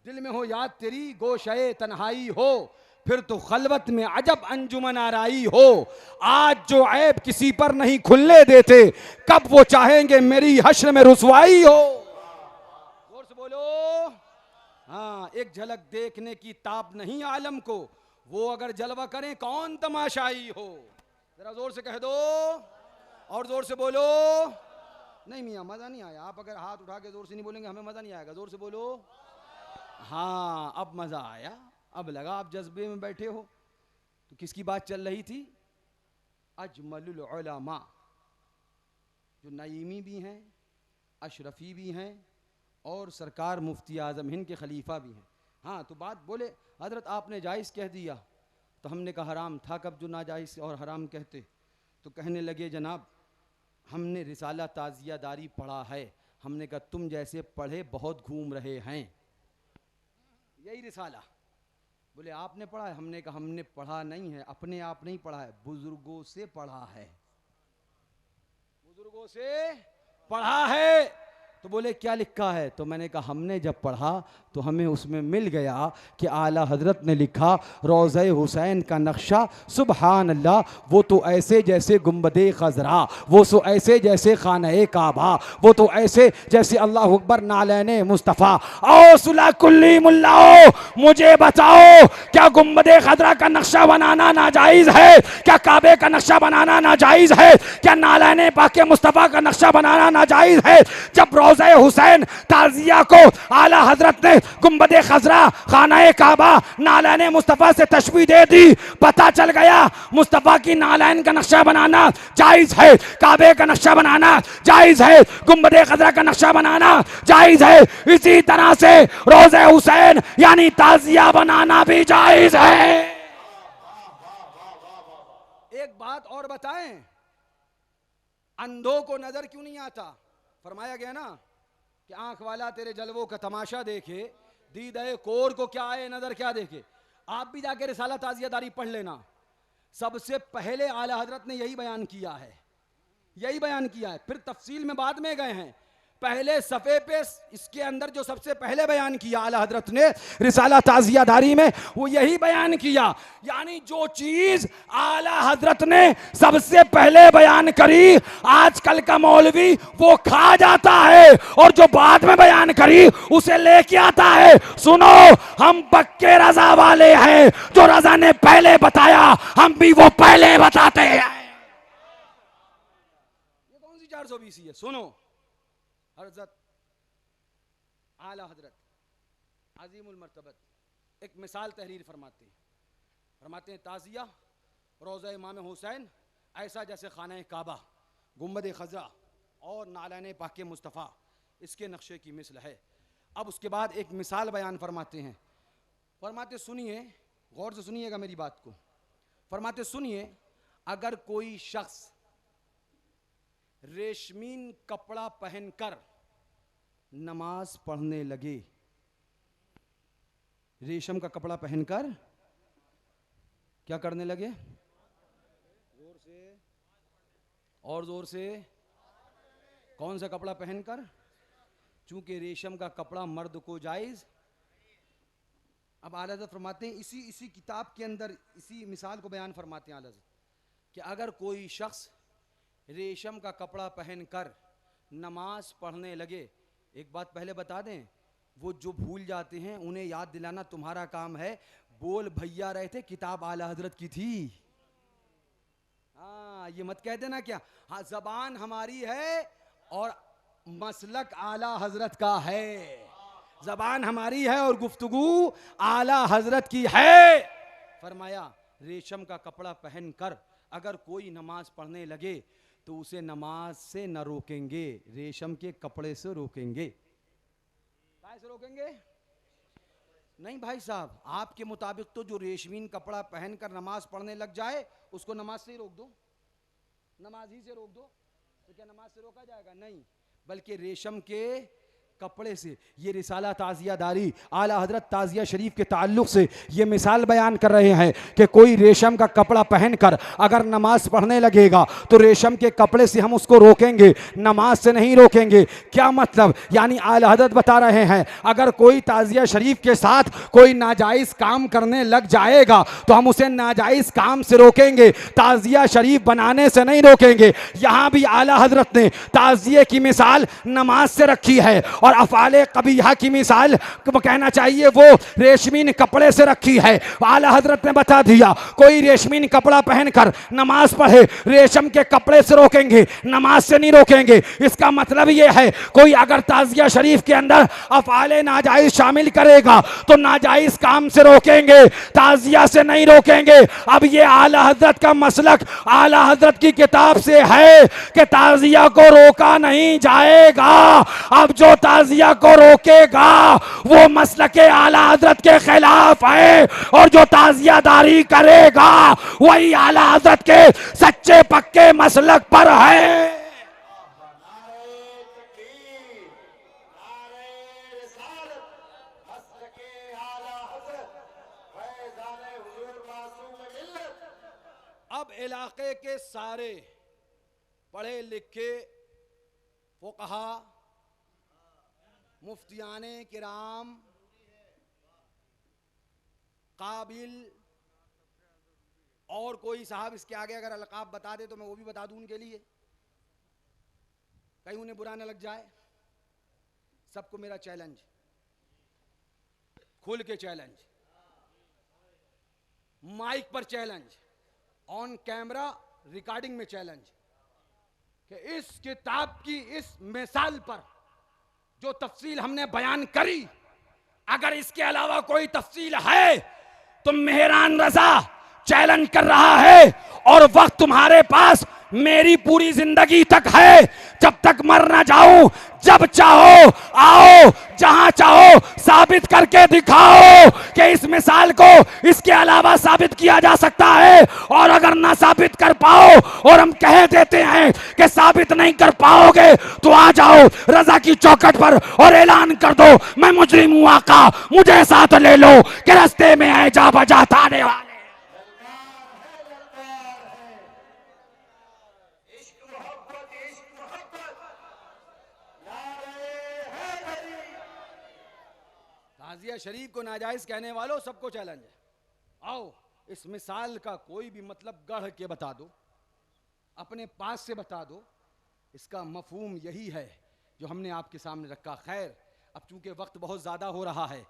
दिल में हो याद तेरी गोशे तन्हाई हो, फिर तो खलवत में अजब अंजुमन आराई हो। आज जो ऐब किसी पर नहीं खुलने देते, कब वो चाहेंगे मेरी हश्र में रुसवाई हो। जोर से बोलो। हाँ, एक झलक देखने की ताब नहीं आलम को, वो अगर जलवा करें कौन तमाशाई हो। जरा जोर से कह दो और जोर से बोलो। नहीं मियाँ मज़ा नहीं आया। आप अगर हाथ उठा के जोर से नहीं बोलेंगे हमें मज़ा नहीं आएगा। जोर से बोलो। हाँ, अब मज़ा आया। अब लगा आप जज्बे में बैठे हो। तो किसकी बात चल रही थी? अजमलुल उलमा, जो नईमी भी हैं, अशरफी भी हैं और सरकार मुफ्ती आज़म हिंद के खलीफा भी हैं। हाँ, तो बात बोले हज़रत आपने जायज़ कह दिया, तो हमने कहा हराम था कब जो नाजायज़ और हराम कहते। तो कहने लगे जनाब हमने रिसाला ताज़ियादारी पढ़ा है। हमने कहा तुम जैसे पढ़े बहुत घूम रहे हैं, यही रिसाला। बोले आपने पढ़ा है? हमने कहा हमने पढ़ा नहीं है, अपने आप नहीं पढ़ा है, बुजुर्गों से पढ़ा है, बुजुर्गों से पढ़ा है। तो बोले क्या लिखा है? तो मैंने कहा हमने जब पढ़ा तो हमें उसमें मिल गया कि आला हजरत ने लिखा रोज़े हुसैन का नक्शा, सुबहान अल्लाह, वो तो ऐसे जैसे गुंबदे खजरा, वो तो ऐसे जैसे खाने काबा, वो तो ऐसे जैसे अल्लाह अकबर नालैने मुस्तफ़ा। आओ सुला कुल्ली मुल्लाओ, मुझे बताओ क्या गुंबदे खजरा का नक्शा बनाना नाजायज़ है? क्या काबे का नक्शा बनाना नाजायज़ है? क्या नालैने पाके मुस्तफ़ा का नक्शा बनाना नाजायज़ है? जब रोज़े हुसैन ताज़िया को आला हजरत ने गुंबदे खजरा, खाना काबा, नालैन मुस्तफ़ा से तशबीह दे दी, पता चल गया मुस्तफ़ा की नालैन का नक्शा बनाना जायज़ है, काबे का नक्शा बनाना जायज़ है, गुंबदे खजरा का नक्शा बनाना जायज़ है। इसी तरह से रोज़े हुसैन यानी ताज़िया बनाना भी जायज़ है। एक बात और बताएं, अंधों को नजर क्यों नहीं आता? फरमाया गया ना कि आंख वाला तेरे जलवों का तमाशा देखे, दीदे कोर को क्या आए नजर क्या देखे। आप भी जाके रिसाला ताज़ियादारी पढ़ लेना। सबसे पहले आला हजरत ने यही बयान किया है, यही बयान किया है, फिर तफसील में बाद में गए हैं। पहले सफ़े पे इसके अंदर जो सबसे पहले बयान किया आला हजरत ने रिसाला ताज़ियादारी में, वो यही बयान किया। यानी जो चीज आला हजरत ने सबसे पहले बयान करी, आजकल का मौलवी वो खा जाता है और जो बाद में बयान करी उसे लेके आता है। सुनो, हम पक्के रजा वाले हैं, जो रजा ने पहले बताया हम भी वो पहले बताते हैं। ये कौन सी 420 है? सुनो, हज़रत आला हजरत अजीमुल मर्तबत एक मिसाल तहरीर फरमाते हैं ताज़िया रोज़ा इमाम हुसैन ऐसा जैसे खाना काबा, गुंबद खज़रा और नालैन पाके मुस्तफ़ा इसके नक्शे की मिसल है। अब उसके बाद एक मिसाल बयान फरमाते हैं। फरमाते सुनिए, गौर से सुनिएगा मेरी बात को। फरमाते सुनिए, अगर कोई शख्स रेशमीन कपड़ा पहनकर नमाज पढ़ने लगे, रेशम का कपड़ा पहनकर क्या करने लगे? जोर से और जोर से। कौन सा कपड़ा पहनकर? चूंकि रेशम का कपड़ा मर्द को जायज। अब आला हज़रत फरमाते हैं इसी किताब के अंदर इसी मिसाल को बयान फरमाते हैं आला हज़रत कि अगर कोई शख्स रेशम का कपड़ा पहनकर नमाज पढ़ने लगे, एक बात पहले बता दें, वो जो भूल जाते हैं उन्हें याद दिलाना तुम्हारा काम है। बोल भैया रहे थे, किताब आला हजरत की थी। हाँ, ये मत कह देना क्या, हाँ जबान हमारी है और मसलक आला हजरत का है। जबान हमारी है और गुफ्तगू आला हजरत की है। फरमाया रेशम का कपड़ा पहनकर अगर कोई नमाज पढ़ने लगे तो उसे नमाज से न रोकेंगे, रेशम के कपड़े से रोकेंगे। कैसे रोकेंगे? नहीं भाई साहब, आपके मुताबिक तो जो रेशमीन कपड़ा पहनकर नमाज पढ़ने लग जाए उसको नमाज से ही रोक दो, नमाज ही से रोक दो। तो क्या नमाज से रोका जाएगा? नहीं, बल्कि रेशम के कपड़े से। ये रिसाला ताज़ियादारी आला हजरत ताज़िया शरीफ के ताल्लुक से ये मिसाल बयान कर रहे हैं कि कोई रेशम का कपड़ा पहनकर अगर नमाज पढ़ने लगेगा तो रेशम के कपड़े से हम उसको रोकेंगे, नमाज से नहीं रोकेंगे। क्या मतलब? यानी आला हजरत बता रहे हैं अगर कोई ताज़िया शरीफ के साथ कोई नाजायज़ काम करने लग जाएगा तो हम उसे नाजायज़ काम से रोकेंगे, ताज़िया शरीफ बनाने से नहीं रोकेंगे। यहाँ भी आला हजरत ने ताज़िये की मिसाल नमाज से रखी है और अफ़ाले कबीहा की मिसाल कहना चाहिए वो रेशमीन कपड़े से रखी है। आला हजरत ने बता दिया कोई रेशमीन कपड़ा पहनकर नमाज पढ़े, रेशम के कपड़े से रोकेंगे, नमाज से नहीं रोकेंगे। इसका मतलब ये है कोई अगर ताजिया शरीफ के अंदर अफ़ाले नाजायज शामिल करेगा तो नाजायज काम से रोकेंगे, ताजिया से नहीं रोकेंगे। अब ये आला हजरत का मसलक आला हजरत की किताब से है कि ताजिया को रोका नहीं जाएगा। अब जो ताजिया को रोकेगा वो मसलके आला हजरत के खिलाफ है, और जो ताजियादारी करेगा वही आला हजरत के सच्चे पक्के मसलक पर है। अब इलाके के सारे पढ़े लिखे फुकहा, मुफ्तियाने किराम, काबिल, और कोई साहब इसके आगे अगर अलकाब बता दे तो मैं वो भी बता दूं उनके लिए, कहीं उन्हें बुरा न लग जाए। सबको मेरा चैलेंज, खुल के चैलेंज, माइक पर चैलेंज, ऑन कैमरा रिकॉर्डिंग में चैलेंज, कि इस किताब की इस मिसाल पर जो तफसील हमने बयान करी, अगर इसके अलावा कोई तफसील है तो मेहरान रजा चैलेंज कर रहा है, और वक्त तुम्हारे पास मेरी पूरी जिंदगी तक है, जब तक मर ना जाऊं, जब चाहो आओ, जहां चाहो साबित करके दिखाओ कि इस मिसाल को इसके अलावा साबित किया जा सकता है। और अगर ना साबित कर पाओ और हम कह देते हैं कि साबित नहीं कर पाओगे तो आ जाओ रजा की चौखट पर और ऐलान कर दो मैं मुजरिम हूं आका, मुझे साथ ले लो कि रास्ते में है जा बजा ताने वाले। ताजिया शरीफ को नाजायज कहने वालों सबको चैलेंज है, आओ इस मिसाल का कोई भी मतलब गढ़ के बता दो, अपने पास से बता दो। इसका मफहूम यही है जो हमने आपके सामने रखा। खैर अब चूंकि वक्त बहुत ज़्यादा हो रहा है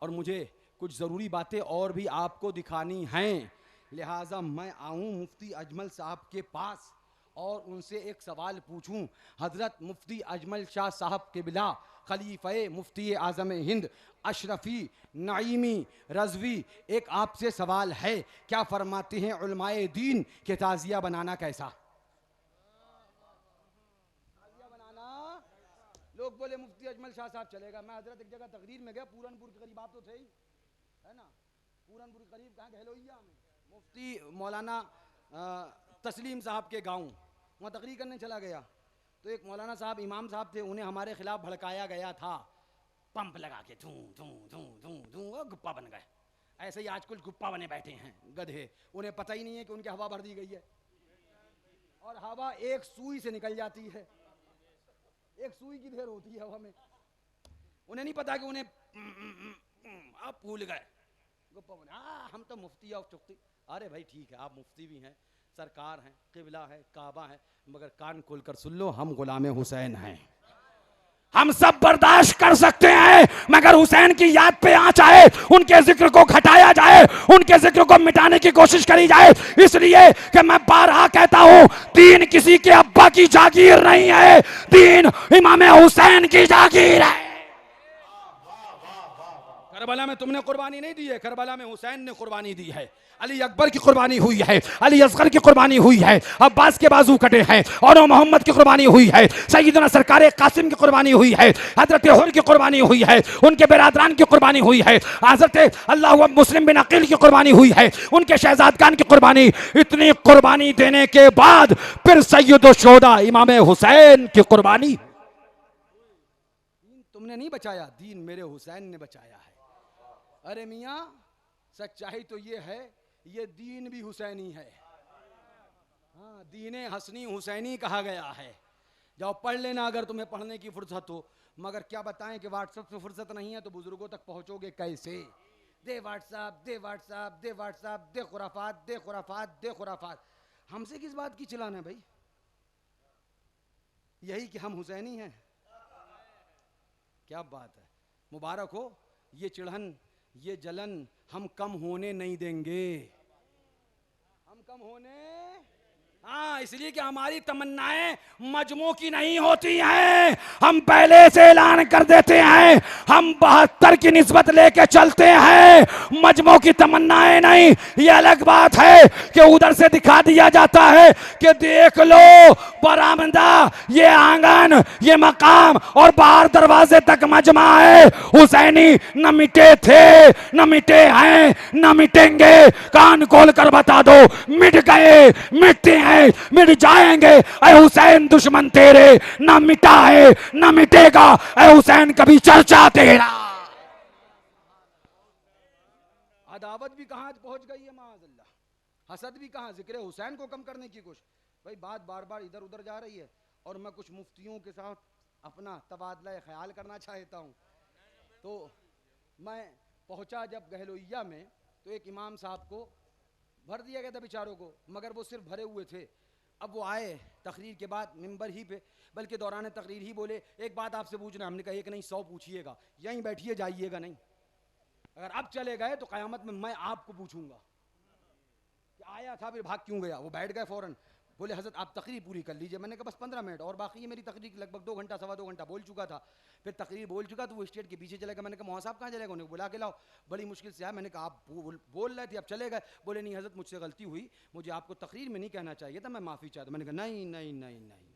और मुझे कुछ ज़रूरी बातें और भी आपको दिखानी हैं, लिहाजा मैं आऊँ मुफ्ती अजमल साहब के पास और उनसे एक सवाल पूछूं। हज़रत मुफ्ती अजमल शाह साहब के बिला खलीफे मुफ्ती आज़म हिंद अशरफी नईमी रज़वी, एक आपसे सवाल है, क्या फरमाते हैं उलमाए दीन के ताज़िया बनाना कैसा? ताज़िया बनाना, लोग बोले मुफ्ती अजमल शाह साहब चलेगा। मैं हज़रत एक जगह तकरीर में गया, पूरनपुर के करीब, आप तो थे ही है ना, पूरनपुर के करीब कहाँ गहलोइया में, मुफ्ती मौलाना तस्लीम साहब के गाँव, वहाँ तकरीर करने चला गया तो एक मौलाना साहब इमाम साहब थे, उन्हें हमारे खिलाफ भड़काया गया था, पंप लगा के धूं धूं धूं धूं धूं गुप्पा बन गए। ऐसे ही आज कुछ गुप्पा बने बैठे हैं गधे, उन्हें पता ही नहीं है कि उनकी हवा भर दी गई है, और हवा एक सुई से निकल जाती है, एक सुई की ढेर होती है हवा में, उन्हें नहीं पता कि उन्हें आप भूल गए गुप्पा बने। हम तो मुफ्ती ऑफ चुफ्ती। अरे भाई ठीक है, आप मुफ्ती भी हैं, सरकार हैं, किबला है, काबा है, मगर कान खोलकर सुन लो, हम गुलाम हुसैन हैं। हम सब बर्दाश्त कर सकते हैं मगर हुसैन की याद पे आ जाए, उनके जिक्र को घटाया जाए, उनके जिक्र को मिटाने की कोशिश करी जाए, इसलिए कि मैं बारहा कहता हूं दीन किसी के अब्बा की जागीर नहीं है, दीन इमाम हुसैन की जागीर है। करबला में तुमने कुर्बानी नहीं दी है, करबला में हुसैन ने कुर्बानी दी है, अली अकबर की कुर्बानी हुई है, अली असगर की कुर्बानी हुई है, अब्बास के बाजू कटे हैं, और मोहम्मद की कुर्बानी हुई है, सैयदना सरकार कासिम की कुर्बानी हुई है, हजरत हुर की कुर्बानी हुई है, उनके बिरादरान की कुर्बानी हुई है, हजरत अल्लाह मुस्लिम बिन अकील की कुर्बानी हुई है, उनके शहजादगान की कुर्बानी। इतनी कुर्बानी देने के बाद फिर सैयद शोदा इमाम हुसैन की कुर्बानी। तुमने नहीं बचाया, दीन मेरे हुसैन ने बचाया है। अरे मियाँ सच्चाई तो ये है, ये दीन भी हुसैनी है। हाँ, दीने हसनी हुसैनी कहा गया है। जाओ पढ़ लेना अगर तुम्हें पढ़ने की फुर्सत हो, मगर क्या बताएं कि व्हाट्सएप से फुर्सत नहीं है तो बुजुर्गों तक पहुंचोगे कैसे? दे व्हाट्सएप, दे व्हाट्सएप, दे व्हाट्सएप, दे खुराफात, दे खुराफात, दे खुराफात। हमसे किस बात की चिल्लाना है भाई? यही कि हम हुसैनी हैं। क्या बात है, मुबारक हो। ये चिढ़न, ये जलन हम कम होने नहीं देंगे, हम कम होने, हाँ, इसलिए कि हमारी तमन्नाएं मजमू की नहीं होती हैं। हम पहले से ऐलान कर देते हैं, हम 72 की निस्बत लेके चलते हैं, मजमू की तमन्नाएं नहीं। ये अलग बात है कि उधर से दिखा दिया जाता है कि देख लो बरामदा, ये आंगन, ये मकाम और बाहर दरवाजे तक मजमा है। हुसैनी न मिटे थे, न मिटे हैं, न मिटेंगे। कान खोल कर बता दो, मिट गए, मिटते हैं, मिट जाएंगे। ऐ हुसैन दुश्मन तेरे ना मिटा है ना मिटेगा। ऐ हुसैन कभी चर्चा तेरा। अदावत भी कहां पहुंच गई है माअज़ल्लाह, हसद भी कहां, जिक्र हुसैन को कम करने की कोशिश। भाई बात बार बार इधर उधर जा रही है और मैं कुछ मुफ्तियों के साथ अपना तबादला ख्याल करना चाहता हूं। तो मैं पहुंचा जब गहलोइया में, तो एक इमाम साहब को भर दिया गया था बेचारों को, मगर वो सिर्फ भरे हुए थे। अब वो आए तकरीर के बाद मिंबर ही पे, बल्कि दौरान तकरीर ही बोले, एक बात आपसे पूछना। हमने कहा एक नहीं 100 पूछिएगा, यहीं बैठिए जाइएगा नहीं। अगर अब चले गए तो क़यामत में मैं आपको पूछूंगा कि आया था फिर भाग क्यों गया। वो बैठ गए फौरन, बोले हज़रत आप तकरीर पूरी कर लीजिए। मैंने कहा बस 15 मिनट और बाकी है मेरी तकरीर, लगभग 2 घंटा सवा 2 घंटा बोल चुका था। फिर तकरीर बोल चुका तो वो स्टेज के पीछे चले गए। मैंने कहा मौलाना साहब कहाँ चले गए, उन्हें बुला के लाओ, बड़ी मुश्किल से आया। मैंने कहा आप बोल रहे थे अब चले गए। बोले नहीं हज़रत मुझसे गलती हुई, मुझे आपको तकरीर में नहीं कहना चाहिए था, मैं माफ़ी चाहता। मैंने कहा नहीं नहीं नहीं नहीं,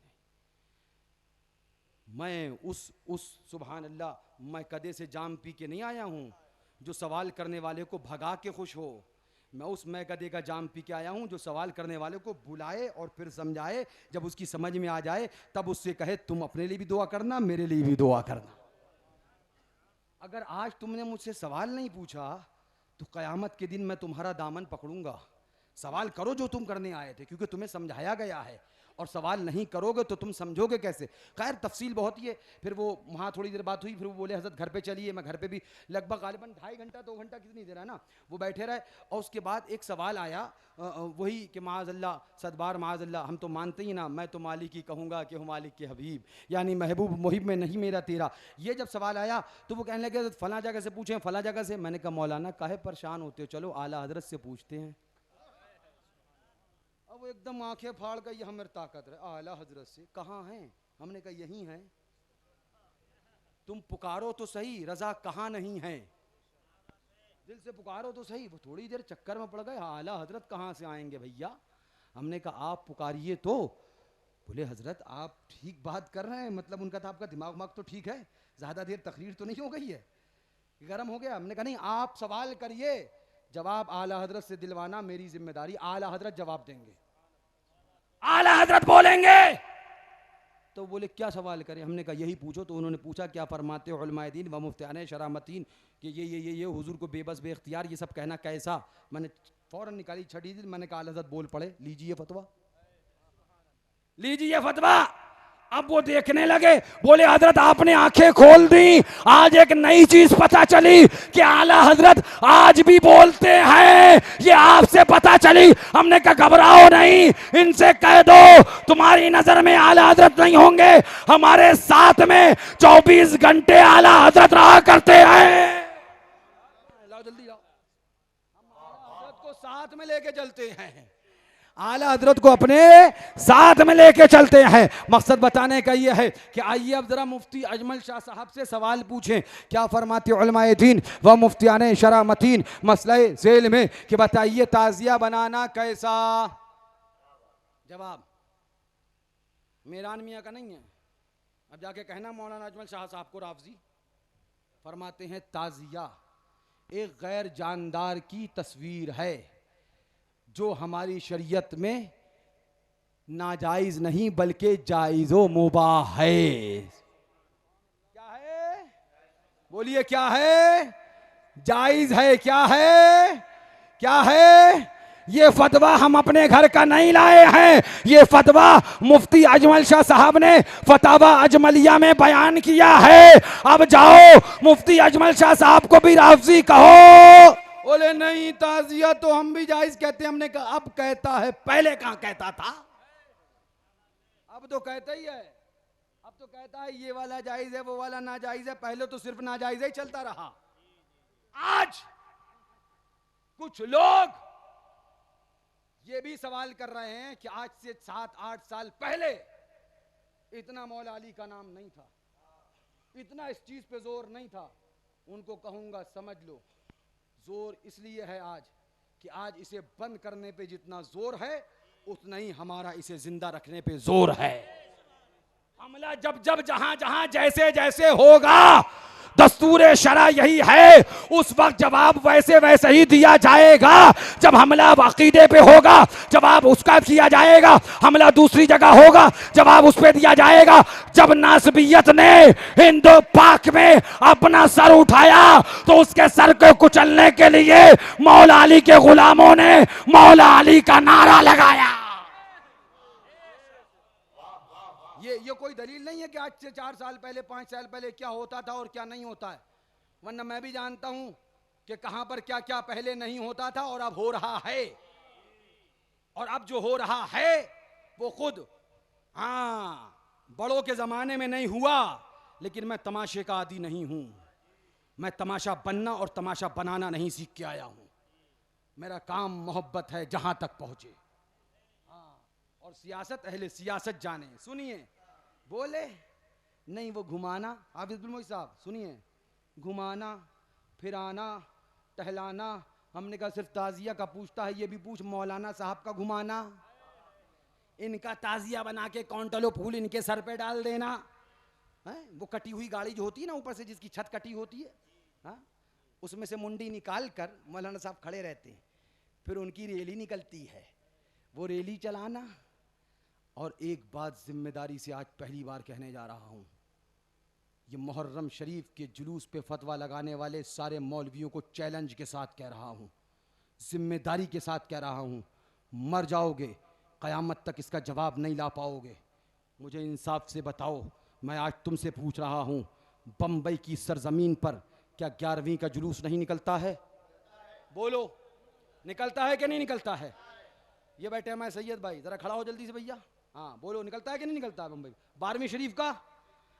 मैं उस सुभान अल्लाह, मैं कदे से जाम पी के नहीं आया हूँ जो सवाल करने वाले को भगा के खुश हो। मैं उस मैं कदे का जाम पी के आया हूँ जो सवाल करने वाले को बुलाए और फिर समझाए, जब उसकी समझ में आ जाए तब उससे कहे तुम अपने लिए भी दुआ करना, मेरे लिए भी दुआ करना। अगर आज तुमने मुझसे सवाल नहीं पूछा तो क़यामत के दिन मैं तुम्हारा दामन पकड़ूंगा। सवाल करो जो तुम करने आए थे, क्योंकि तुम्हें समझाया गया है, और सवाल नहीं करोगे तो तुम समझोगे कैसे। खैर तफसील बहुत ही है। फिर वो वहाँ थोड़ी देर बात हुई, फिर वो बोले हज़रत घर पे चलिए। मैं घर पे भी लगभग गालिबन 2.5 घंटा 2 घंटा कितनी देर है ना, वो बैठे रहे। और उसके बाद एक सवाल आया, वही कि माज़अल्लाह सदबार माज़अल्लाह, हम तो मानते ही ना, मैं तो मालिक ही कहूँगा कि हूँ मालिक के हबीब, यानी महबूब मुहिब में नहीं मेरा तेरा। ये जब सवाल आया तो वो कहने लगे फ़लाँ जगह से पूछें, फ़लाँ जगह से। मैंने कहा मौलाना काहे परेशान होते हो, चलो आला हज़रत से पूछते हैं। अब वो एकदम आंखें फाड़ कर, ये हमारी ताकत है आला हजरत से। कहाँ हैं? हमने कहा यहीं हैं। तुम पुकारो तो सही, रजा कहाँ नहीं है, दिल से पुकारो तो सही। वो थोड़ी देर चक्कर में पड़ गए, आला हजरत कहाँ से आएंगे भैया। हमने कहा आप पुकारिए तो। बोले हजरत आप ठीक बात कर रहे हैं, मतलब उनका था आपका दिमाग वाग तो ठीक है, ज़्यादा देर तकरीर तो नहीं हो गई है, गर्म हो गया। हमने कहा नहीं आप सवाल करिए, जवाब आला हजरत से दिलवाना मेरी जिम्मेदारी। आला हजरत जवाब देंगे, आला हजरत बोलेंगे। तो बोले क्या सवाल करें। हमने कहा यही पूछो। तो उन्होंने पूछा क्या फरमाते हो उलमाए दीन व मुफ्तियाने शरामतीन कि ये हुजूर को बेबस बेख्तियार ये सब कहना कैसा। मैंने फौरन निकाली छठी दिन, मैंने कहा आला हजरत बोल पड़े, लीजिए फतवा, लीजिए फतवा। अब वो देखने लगे, बोले हजरत आपने आंखें खोल दी, आज एक नई चीज पता चली कि आला हजरत आज भी बोलते हैं, ये आपसे पता चली। हमने कहा घबराओ नहीं, इनसे कह दो तुम्हारी नजर में आला हजरत नहीं होंगे, हमारे साथ में 24 घंटे आला हजरत रहा करते हैं। लाओ जल्दी लाओ, हम आला हजरत को साथ में लेके चलते हैं, आला हजरत को अपने साथ में लेके चलते हैं। मकसद बताने का ये है कि आइए अब जरा मुफ्ती अजमल शाह साहब से सवाल पूछें, क्या फरमाते उलमाए दीन व मुफ्तियाने शरामतीन मसले झेल में, कि बताइए ताजिया बनाना कैसा। जवाब मेरान मियाँ का नहीं है, अब जाके कहना मौलाना अजमल शाह साहब को राफजी। फरमाते हैं ताजिया एक गैर जानदार की तस्वीर है जो हमारी शरीयत में नाजायज नहीं बल्कि जायज़ो मुबाह है। क्या है? बोलिए क्या है? जायज है। क्या है? क्या है? ये फतवा हम अपने घर का नहीं लाए हैं, ये फतवा मुफ्ती अजमल शाह साहब ने फतावा अजमलिया में बयान किया है। अब जाओ मुफ्ती अजमल शाह साहब को भी राफजी कहो। बोले नहीं ताजिया तो हम भी जायज कहते हैं। हमने कहा अब कहता है, पहले कहां कहता था, अब तो कहता ही है। अब तो कहता है ये वाला जायज है, वो वाला नाजायज है। पहले तो सिर्फ नाजायज ही चलता रहा। आज कुछ लोग ये भी सवाल कर रहे हैं कि आज से 7-8 साल पहले इतना मौला अली का नाम नहीं था, इतना इस चीज पे जोर नहीं था। उनको कहूंगा समझ लो, जोर इसलिए है आज कि आज इसे बंद करने पे जितना जोर है उतना ही हमारा इसे जिंदा रखने पे जोर है। हमला जब जब जहां जहां जैसे जैसे होगा, दस्तूर शरा यही है, उस वक्त जवाब वैसे वैसे ही दिया जाएगा। जब हमला अकीदे पे होगा, जवाब उसका किया जाएगा। हमला दूसरी जगह होगा, जवाब उस पे दिया जाएगा। जब नासबियत ने हिंदू पाक में अपना सर उठाया तो उसके सर को कुचलने के लिए मौला अली के गुलामों ने मौला अली का नारा लगाया। ये कोई दलील नहीं है कि आज से 4 साल पहले 5 साल पहले क्या होता था और क्या नहीं होता है, वरना मैं भी जानता हूं कि कहां पर क्या क्या पहले नहीं होता था और अब हो रहा है। और अब जो हो रहा है वो खुद बड़ों के जमाने में नहीं हुआ, लेकिन मैं तमाशे का आदी नहीं हूं। मैं तमाशा बनना और तमाशा बनाना नहीं सीख के आया हूं। मेरा काम मोहब्बत है जहां तक पहुंचे। और सियासत अहले सियासत जाने। सुनिए, बोले नहीं वो घुमाना, हाफिज मोई साहब सुनिए, घुमाना फिराना टहलाना, हमने कहा सिर्फ ताजिया का पूछता है, ये भी पूछ मौलाना साहब का घुमाना। इनका ताजिया बना के कौंटलो फूल इनके सर पे डाल देना है। वो कटी हुई गाड़ी जो होती है ना ऊपर से, जिसकी छत कटी होती है, उसमें से मुंडी निकाल कर मौलाना साहब खड़े रहते हैं, फिर उनकी रैली निकलती है, वो रैली चलाना। और एक बात जिम्मेदारी से आज पहली बार कहने जा रहा हूं, ये मुहर्रम शरीफ के जुलूस पे फतवा लगाने वाले सारे मौलवियों को चैलेंज के साथ कह रहा हूं, जिम्मेदारी के साथ कह रहा हूं, मर जाओगे, क़यामत तक इसका जवाब नहीं ला पाओगे। मुझे इंसाफ से बताओ, मैं आज तुमसे पूछ रहा हूं, बम्बई की सरजमीन पर क्या 11वीं का जुलूस नहीं निकलता है? बोलो, निकलता है कि नहीं निकलता है? ये बैठे मैं सैयद भाई, जरा खड़ा हो जल्दी से भैया। हाँ बोलो, निकलता है कि नहीं निकलता है बम्बई 12वीं शरीफ का?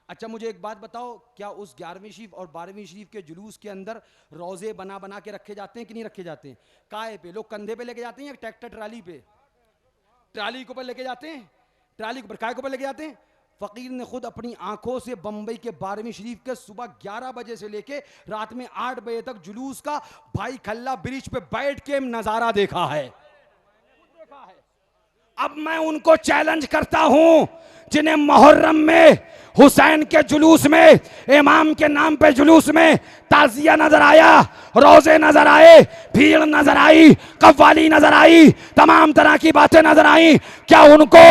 अच्छा मुझे एक बात बताओ, क्या उस 11वीं शरीफ और 12वीं शरीफ के जुलूस के अंदर रोजे बना बना के रखे जाते हैं कि नहीं रखे जाते हैं? काहे पे? लोग कंधे पे लेके जाते हैं या ट्रैक्टर ट्राली पे? ट्राली के ऊपर लेके जाते हैं। ट्राली के ऊपर काय के ऊपर लेके जाते हैं? फकीर ने खुद अपनी आंखों से बम्बई के 12वीं शरीफ के सुबह 11 बजे से लेके रात में 8 बजे तक जुलूस का भाई खल्ला ब्रिज पे बैठ के नजारा देखा है। अब मैं उनको चैलेंज करता हूं जिन्हें मुहर्रम में हुसैन के जुलूस में, इमाम के नाम पे जुलूस में ताजिया नजर आया, रोजे नजर आए, भीड़ नजर आई, कव्वाली नजर आई, तमाम तरह की बातें नजर आई, क्या उनको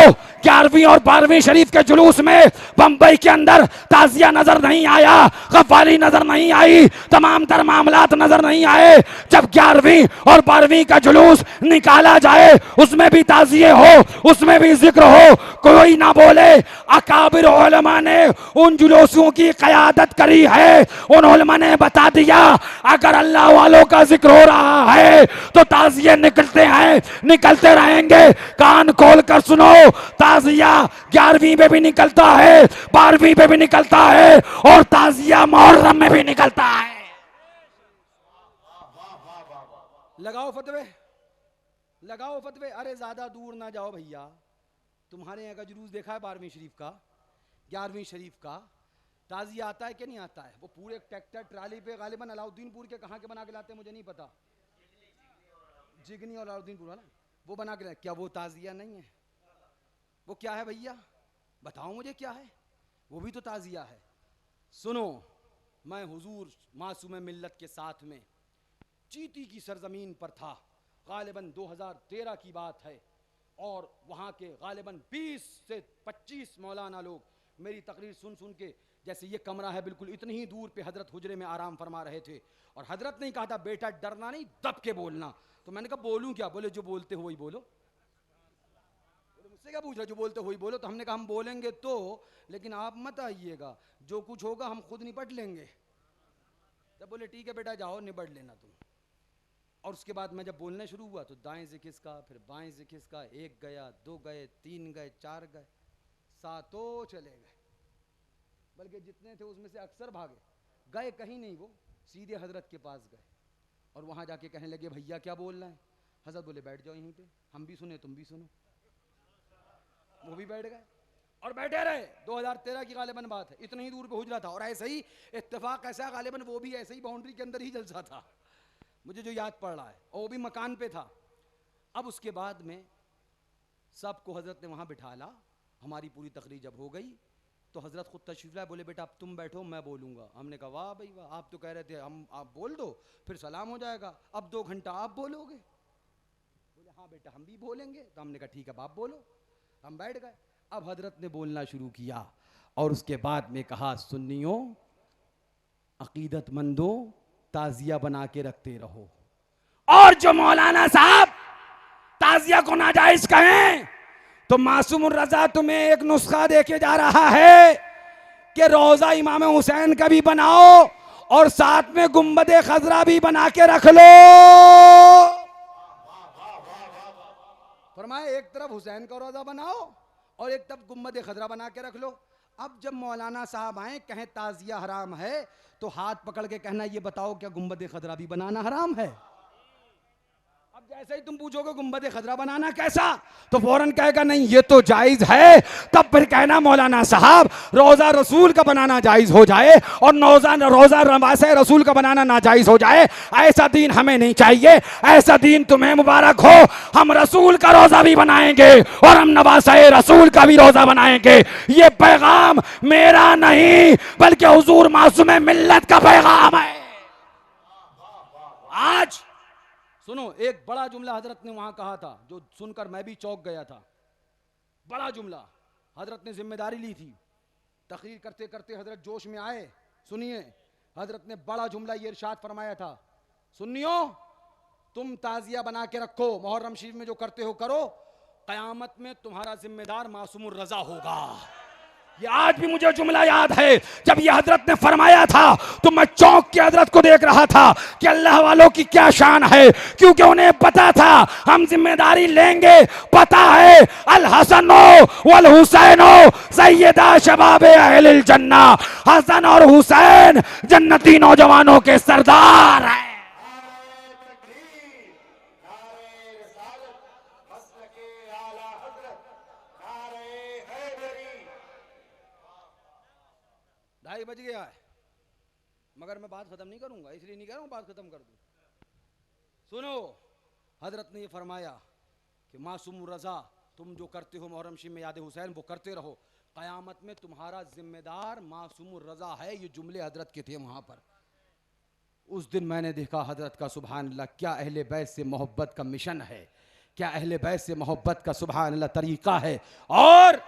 11वीं और 12वीं शरीफ के जुलूस में बंबई के अंदर ताजिया नजर नहीं आया, कव्वाली नजर नहीं आई, तमाम तर मामलात नजर नहीं आए? जब 11वीं और 12वीं का जुलूस निकाला जाए, उसमें भी ताजिए हो, उसमें भी जिक्र हो, कोई ना बोले अकाबिर उलमा ने उन जुलूसों की क़यादत करी है। उन उलमा ने बता दिया अगर अल्लाह वालों का जिक्र हो रहा है तो ताजिए निकलते हैं, निकलते रहेंगे। कान खोल कर सुनो, ताजिया 11वीं पे भी निकलता है, 12वीं पे भी निकलता है और ताजिया मुहर्रम में भी निकलता है। लगाओ फतवे, लगाओ फतवे। अरे ज्यादा दूर ना जाओ भैया, तुम्हारे यहाँ का जुलूस देखा है 12वीं शरीफ का, 11वीं शरीफ का ताजिया आता है कि नहीं आता है? वो पूरे ट्रैक्टर ट्राली पे गालिबन अलाउद्दीनपुर के कहाँ के बना के लाते हैं मुझे नहीं पता, जिगनी और अलाउद्दीनपुर है ना, वो बना के लाते। क्या वो ताजिया नहीं है? वो क्या है भैया, बताओ मुझे क्या है? वो भी तो ताजिया है। सुनो, मैं हुजूर मासूम मिल्लत के साथ में चीती की सरजमीन पर था, गालिबन 2013 की बात है, और वहाँ के गालिबन 20 से 25 मौलाना लोग मेरी तकरीर सुन सुन के, जैसे ये कमरा है बिल्कुल इतनी ही दूर पे हजरत हुजरे में आराम फरमा रहे थे, और हजरत ने कहा था बेटा डरना नहीं, दब के बोलना। तो मैंने कहा बोलूं क्या? बोले जो बोलते हो वही बोलो। बोले मुझसे क्या पूछ रहे, जो बोलते हो वही बोलो। तो हमने कहा हम बोलेंगे तो, लेकिन आप मत आइएगा, जो कुछ होगा हम खुद निपट लेंगे। तब बोले ठीक है बेटा जाओ निपट लेना तुम। और उसके बाद मैं जब बोलने शुरू हुआ तो दाएं से खिसका, फिर बाएं से खिसका, 1 गया, 2 गए, 3 गए, 4 गए, 7 चले गए। बल्कि जितने थे उसमें से अक्सर भागे, गए कहीं नहीं, वो सीधे हजरत के पास गए और वहाँ जाके कहने लगे भैया क्या बोलना है। हजरत बोले बैठ जाओ यहीं पे, हम भी सुने तुम भी सुनो। वो भी बैठ गए और बैठे रहे। 2013 की गालिबन बात है, इतनी ही दूर पे हुजरा था और ऐसे ही इत्तेफाक ऐसा गालिबन वो भी ऐसे ही बाउंड्री के अंदर ही जलसा था, मुझे जो याद पड़ रहा है, और वो भी मकान पे था। अब उसके बाद में सबको हजरत ने वहाँ बिठाला। हमारी पूरी तकरीर जब हो गई तो हजरत खुद तशरीफ लाए, बोले बेटा अब तुम बैठो मैं बोलूँगा। हमने कहा वाह भाई वाह, आप तो कह रहे थे हम आप बोल दो फिर सलाम हो जाएगा, अब 2 घंटा आप बोलोगे। बोले हाँ बेटा हम भी बोलेंगे। तो हमने कहा ठीक है आप बोलो। हम बैठ गए। अब हजरत ने बोलना शुरू किया और उसके बाद में कहा सुन्नियों, अकीदतमंदों, ताजिया बना के रखते रहो, और जो मौलाना साहब ताजिया को नाजायज कहें तो मासूम रजा तुम्हें एक नुस्खा देके जा रहा है कि रोजा इमाम हुसैन का भी बनाओ और साथ में गुंबदे खजरा भी बना के रख लो। फरमाए एक तरफ हुसैन का रोजा बनाओ और एक तरफ गुंबदे खजरा बना के रख लो। अब जब मौलाना साहब आए कहें ताजिया हराम है तो हाथ पकड़ के कहना ये बताओ क्या गुंबदे खजरा भी बनाना हराम है। अब जैसे ही तुम पूछोगे गुंबद खजरा बनाना कैसा, तो फौरन कहेगा नहीं ये तो जायज है। तब फिर कहना मौलाना साहब रोजा रसूल का बनाना जायज हो जाए और रोजा नवासे रसूल का बनाना नाजायज हो जाए, ऐसा दीन हमें नहीं चाहिए। ऐसा दीन तुम्हें मुबारक हो, हम रसूल का रोजा भी बनाएंगे और हम नवासे रसूल का भी रोजा बनाएंगे। ये पैगाम मेरा नहीं बल्कि हुजूर मासूम मिल्लत का पैगाम है। आज सुनो, एक बड़ा जुमला हजरत ने वहां कहा था जो सुनकर मैं भी चौंक गया था। बड़ा जुमला, हजरत ने जिम्मेदारी ली थी। तकरीर करते करते हजरत जोश में आए। सुनिए, हजरत ने बड़ा जुमला ये इरशाद फरमाया था, सुन्नियो तुम ताजिया बना के रखो, मुहर्रम शरीफ में जो करते हो करो, कयामत में तुम्हारा जिम्मेदार मासूमुर रजा होगा। ये आज भी मुझे जुमला याद है, जब ये हजरत ने फरमाया था तो मैं चौंक के हजरत को देख रहा था कि अल्लाह वालों की क्या शान है, क्योंकि उन्हें पता था हम जिम्मेदारी लेंगे। पता है अल हसनो वल हुसैनो सैयदा शबाबे अहलिल जन्ना, हसन और हुसैन जन्नती नौजवानों के सरदार हैं। ढाई बज गया है मगर मैं बात खत्म नहीं करूंगा, इसलिए नहीं कह रहा हूं बात खत्म कर दूं। सुनो, हजरत ने ये फरमाया कि मासूम रजा तुम जो करते हो मुहर्रम शरीफ में याद हुसैन वो करते रहो, कयामत में तुम्हारा जिम्मेदार मासूम रजा है। ये जुमले हजरत के थे वहां पर। उस दिन मैंने देखा हजरत का सुभान अल्लाह, क्या अहले बैत से मोहब्बत का मिशन है, क्या अहले बैत से मोहब्बत का सुभान अल्लाह तरीका है। और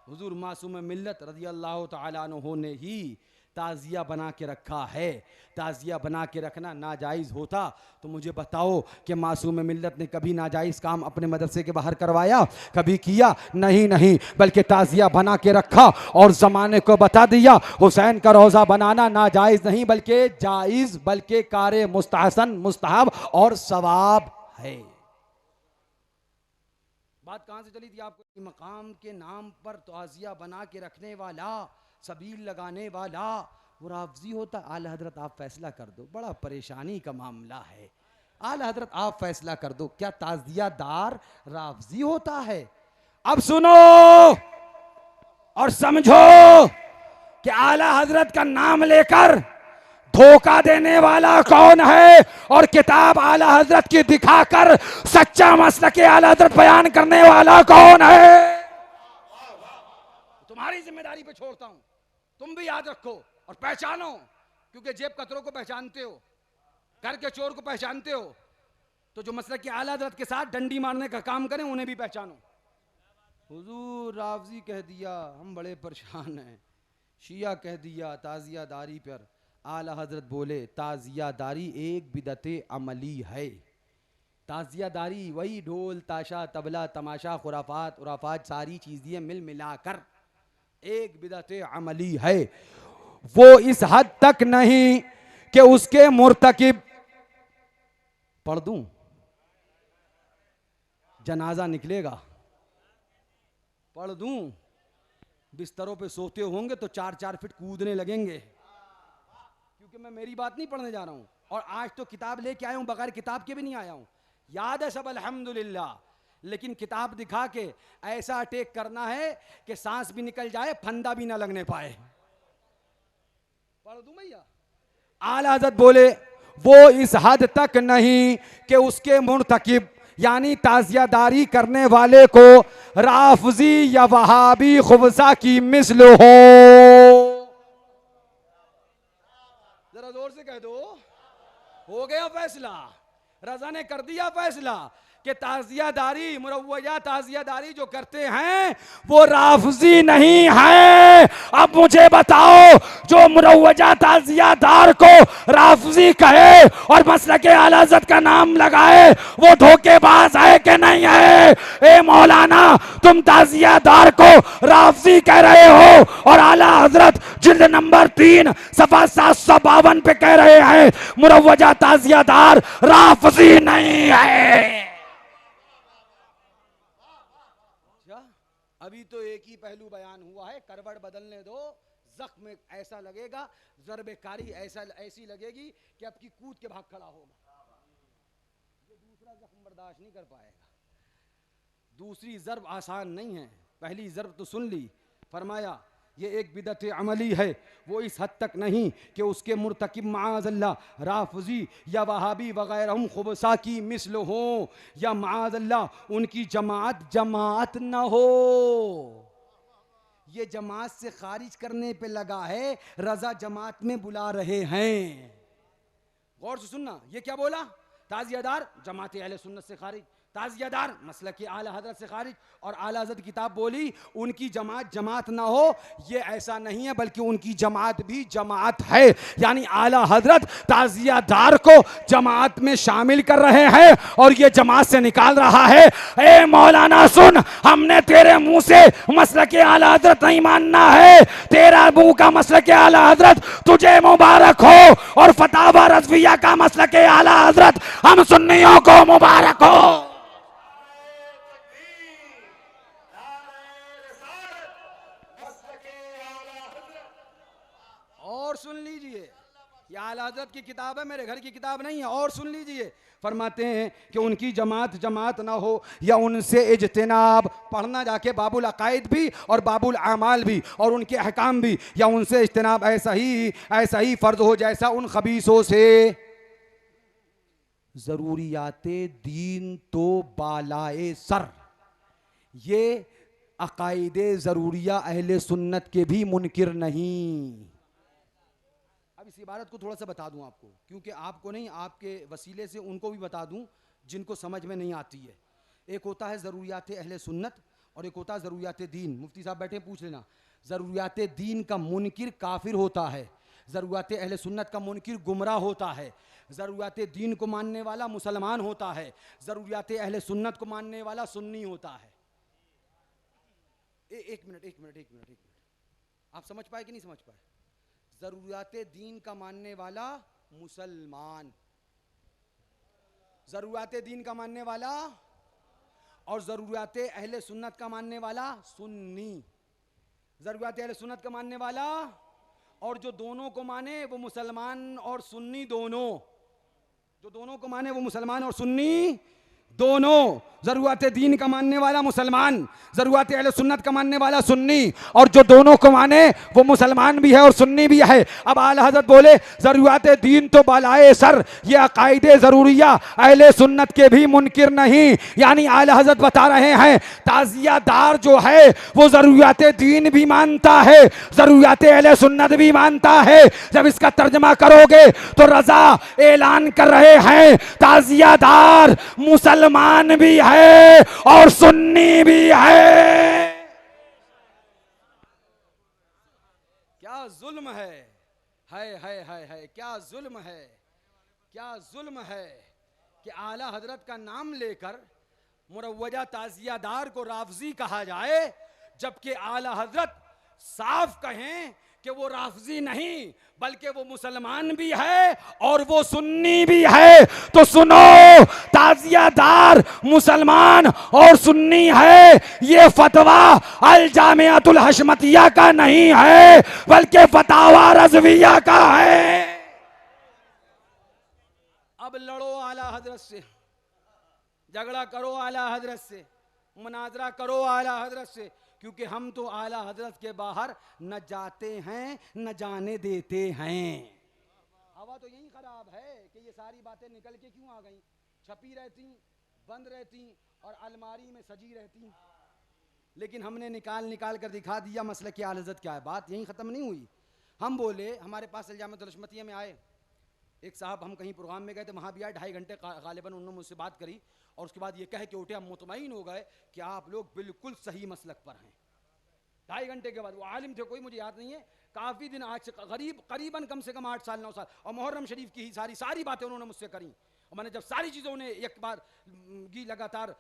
हुजूर मासूम मिल्लत रज़ी अल्लाह तआला अन्हु ने ही ताज़िया बना के रखा है। ताज़िया बना के रखना नाजायज़ होता तो मुझे बताओ कि मासूम मिल्लत ने कभी नाजायज़ काम अपने मदरसे के बाहर करवाया, कभी किया? नहीं नहीं, बल्कि ताज़िया बना के रखा और ज़माने को बता दिया हुसैन का रोज़ा बनाना नाजायज़ नहीं बल्कि जायज़, बल्कि कारे मुस्तहसन, मुस्तहब और सवाब है। बात कहाँ से चली थी आपको? मकाम के नाम पर ताज़िया बना के रखने वाला, सबील लगाने वाला वो राफ़ज़ी होता। आला हजरत आप फैसला कर दो, बड़ा परेशानी का मामला है। आला हजरत आप फैसला कर दो, क्या ताज़िया दार राफ़ज़ी होता है? अब सुनो और समझो कि आला हजरत का नाम लेकर धोखा देने वाला कौन है और किताब आला हजरत की दिखाकर सच्चा मसलक आला हजरत बयान करने वाला कौन है। तुम्हारी जिम्मेदारी पे छोड़ता हूं, तुम भी याद रखो और पहचानो, क्योंकि जेब कतरों को पहचानते हो, घर के चोर को पहचानते हो, तो जो मसलक की आला हजरत के साथ डंडी मारने का काम करें उन्हें भी पहचानो। हुजूर राफ़ज़ी कह दिया, हम बड़े परेशान हैं। शिया कह दिया ताज़िया दारी पर। आला हजरत बोले ताज़िया दारी एक बिदते अमली है। ताज़िया दारी वही ढोल ताशा तबला तमाशा खुराफात उराफात सारी चीज़ें मिल मिलाकर एक बिदते अमली है। वो इस हद तक नहीं कि उसके मुर्तकिब, पढ़ दूं जनाजा निकलेगा, पढ़ दूं बिस्तरों पे सोते होंगे तो 4-4 फीट कूदने लगेंगे, क्योंकि मैं मेरी बात नहीं पढ़ने जा रहा हूं। और आज तो किताब लेके आया हूं, बगैर किताब के भी नहीं आया हूं। याद है सब अल्हम्दुलिल्लाह, लेकिन किताब दिखा के ऐसा अटैक करना है कि सांस भी निकल जाए, फंदा भी ना लगने पाए। पढ़ दूं भैया? आला हज़रत बोले वो इस हद तक नहीं कि उसके मुर्तकिब यानी ताजियादारी करने वाले को राफजी या वहाबी खुबसा की मिसल हो। जरा जोर से कह दो, हो गया फैसला। रजा ने कर दिया फैसला कि ताजियादारी, मुरव्वजा ताजियादारी जो करते हैं वो राफजी नहीं है। अब मुझे बताओ, जो मुरव्वजा ताजियादार को राफजी कहे और मसलके आला हज़रत का नाम लगाए, वो धोखेबाज है कि नहीं है? ए मौलाना, तुम ताजियादार को राफजी कह रहे हो और आला हज़रत जिल्द नंबर 3 सफा 752 पे कह रहे हैं मुरव्वजा ताजियादार राफजी नहीं है। अभी तो एक ही पहलू बयान हुआ है, करवट बदलने दो, जख्म ऐसा लगेगा, ज़रबेकारी ऐसी लगेगी कि अब की कूद के भाग खड़ा होगा। ये दूसरा जख्म बर्दाश्त नहीं कर पाएगा। दूसरी ज़रब आसान नहीं है, पहली ज़रब तो सुन ली। फरमाया ये एक बिदअत अमली है, वो इस हद तक नहीं कि उसके मुर्तकिब माअज़ल्लाह राफजी या वहाबी वगैरह खुबसा की मिसल हो, या माअज़ल्लाह उनकी जमात न हो। ये जमात से खारिज करने पे लगा है, रजा जमात में बुला रहे हैं। गौर से सुनना, ये क्या बोला? ताजियादार जमात अहले सुन्नत से खारिज, ताजियादार मसलक की आला हज़रत से खारिज। और आला हज़रत किताब बोली उनकी जमात ना हो, ये ऐसा नहीं है, बल्कि उनकी जमात भी जमात है। यानी आला हज़रत ताजियादार को जमात में शामिल कर रहे हैं और ये जमात से निकाल रहा है। ए मौलाना सुन, हमने तेरे मुंह से मसलक आला हज़रत नहीं मानना है, तेरा मुंह का मसलक आला हज़रत तुझे मुबारक हो, और फतावा रज़विया का मसलक आला हज़रत हम सुन्नियों को मुबारक हो। और सुन लीजिए, यह आला हज़रत की किताब है, मेरे घर की किताब नहीं है। और सुन लीजिए, फरमाते हैं कि उनकी जमात ना हो या उनसे इज्तिनाब, पढ़ना जाके बाबुल अकायद भी और बाबुल आमाल भी और उनके अहकाम भी, या उनसे इज्तिनाब ऐसा ही फ़र्ज हो जैसा उन खबीसों से। ज़रूरियाते दीन तो बालाए सर, ये अकायदे ज़रूरिया अहले सुन्नत के भी मुनकिर नहीं। अब इस इबारत को थोड़ा सा बता दूं आपको, क्योंकि आपको नहीं, आपके वसीले से उनको भी बता दूं जिनको समझ में नहीं आती है। एक होता है ज़रूरियात अहले सुन्नत और एक होता है ज़रूरियात दीन। मुफ्ती साहब बैठे, पूछ लेना। ज़रूरियात दीन का मुनकिर काफिर होता है, ज़रूरियात अहले सुन्नत का मुनकिर गुमराह होता है। ज़रूरियात दीन को मानने वाला मुसलमान होता है, ज़रूरियात अहले सुन्नत को मानने वाला सुन्नी होता है। एक मिनट, आप समझ पाए कि नहीं समझ पाए? ज़रूरियात दीन का मानने वाला मुसलमान, ज़रूरियात दीन का मानने वाला, और ज़रूरियात अहले सुन्नत का मानने वाला सुन्नी। ज़रूरियात अहले सुन्नत का मानने वाला, और जो दोनों को माने वो मुसलमान और सुन्नी दोनों, जो दोनों को माने वो मुसलमान और सुन्नी दोनों। ज़रूरियात दीन का मानने वाला मुसलमान, ज़रूरियात अहले सुन्नत का मानने वाला सुन्नी, और जो दोनों को माने वो मुसलमान भी है और सुन्नी भी है। अब आला हज़रत बोले ज़रूरियात दीन तो बालाए सर, ये अकायदे ज़रूरिया अहले सुन्नत के भी मुनकिर नहीं। यानी आला हज़रत बता रहे हैं ताज़ियादार जो है वो ज़रूरियात दीन भी मानता है, ज़रूरियात अहले सुन्नत भी मानता है। जब इसका तर्जमा करोगे तो रज़ा ऐलान कर रहे हैं ताज़ियादार मुसलमान भी है और सुन्नी भी है। क्या जुल्म है, क्या जुल्म है, क्या जुल्म है कि आला हजरत का नाम लेकर मुरव्वजा ताजियादार को राफजी कहा जाए, जबकि आला हजरत साफ कहें कि वो राफजी नहीं बल्कि वो मुसलमान भी है और वो सुन्नी भी है। तो सुनो, ताजियादार मुसलमान और सुन्नी है, ये फतवा अल जामियातुल हशमतिया का नहीं है बल्कि फतावा रज़विया का है। अब लड़ो आला हजरत से, झगड़ा करो आला हजरत से, मुनाजरा करो आला हजरत से, क्योंकि हम तो आला हजरत के बाहर न जाते हैं न जाने देते हैं। हवा तो यही खराब है कि ये सारी बातें निकल के क्यों आ गई, छपी रहती, बंद रहती और अलमारी में सजी रहती, लेकिन हमने निकाल कर दिखा दिया मसले की आला हजरत क्या है। बात यहीं ख़त्म नहीं हुई। हम बोले, हमारे पास इल्जामातुल हशमतिया में आए एक साहब, हम कहीं प्रोग्राम में गए थे, वहाँ भी आए 2.5 घंटे गालिबन उन्होंने मुझसे बात करी और उसके बाद ये कह के उठे, हम मुतमईन हो गए कि आप लोग बिल्कुल सही मसलक पर हैं। 2.5 घंटे के बाद वो आलिम थे, कोई मुझे याद नहीं है, काफ़ी दिन आज से करीबन कम से कम 8 साल 9 साल, और मुहर्रम शरीफ की ही सारी बातें उन्होंने मुझसे करी। और मैंने जब सारी चीज़ें उन्हें एक बार की लगातार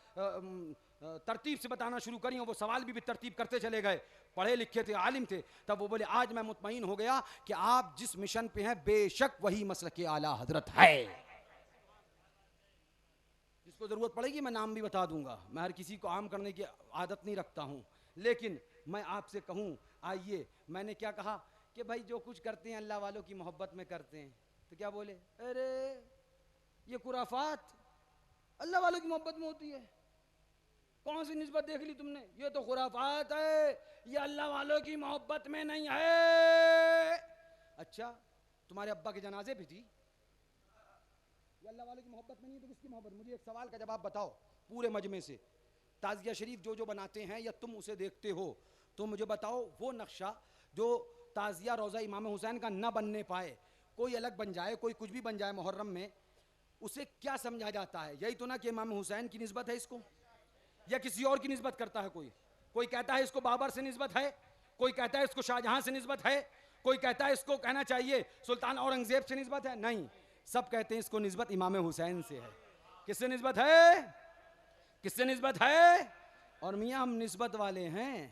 तरतीब से बताना शुरू करी और वो सवाल भी तरतीब करते चले गए, पढ़े लिखे थे, आलिम थे, तब वो बोले आज मैं मुतमईन हो गया कि आप जिस मिशन पे हैं बेशक वही मसलक आला हजरत है। जिसको ज़रूरत पड़ेगी मैं नाम भी बता दूंगा, मैं हर किसी को आम करने की आदत नहीं रखता हूँ, लेकिन मैं आपसे कहूँ, आइए, मैंने क्या कहा कि भाई जो कुछ करते हैं अल्लाह वालों की मोहब्बत में करते हैं, तो क्या बोले, अरे ये खुराफात अल्लाह वालों की मोहब्बत में होती है, कौन सी निस्बत देख ली तुमने, ये तो खुराफात है, ये अल्लाह वालों की मोहब्बत में नहीं है। अच्छा, तुम्हारे अब्बा के जनाजे भी थी, ये अल्लाह वालों की मोहब्बत में नहीं है तो किसकी मोहब्बत? मुझे एक सवाल का जवाब बताओ पूरे मजमे से, ताज़िया शरीफ जो बनाते हैं या तुम उसे देखते हो, तो मुझे बताओ वो नक्शा जो ताज़िया रोज़ा इमाम हुसैन का न बनने पाए, कोई अलग बन जाए, कोई कुछ भी बन जाए मुहर्रम में, उसे क्या समझा जाता है? यही तो ना कि इमाम हुसैन की निस्बत है इसको, या किसी और की निस्बत करता है कोई? कोई कहता है इसको बाबर से निस्बत है, कोई कहता है इसको शाहजहां से निस्बत है, कोई कहता है इसको कहना चाहिए सुल्तान औरंगजेब से निस्बत है। नहीं, सब कहते हैं इसको निस्बत इमाम हुसैन से है। किससे निस्बत है? किससे निस्बत है? और मियाँ हम निस्बत वाले हैं,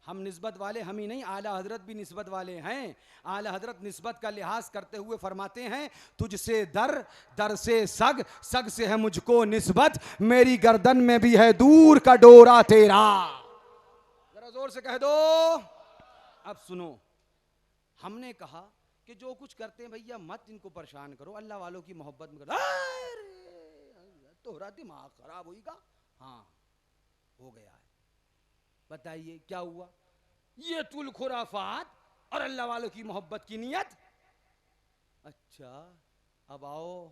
हम निस्बत वाले हम ही नहीं, आला हजरत भी निस्बत वाले हैं। आला हजरत निस्बत का लिहाज करते हुए फरमाते हैं, तुझसे दर, दर से सग, सग से है मुझको निस्बत, मेरी गर्दन में भी है दूर का डोरा तेरा। जरा जोर से कह दो। अब सुनो, हमने कहा कि जो कुछ करते हैं भैया मत इनको परेशान करो, अल्लाह वालों की मोहब्बत में करो। तोहरा दिमाग खराब होगा। हाँ, हो गया है। बताइए क्या हुआ? ये तुल खुराफात और अल्लाह वालों की मोहब्बत की नियत। अच्छा, अब आओ,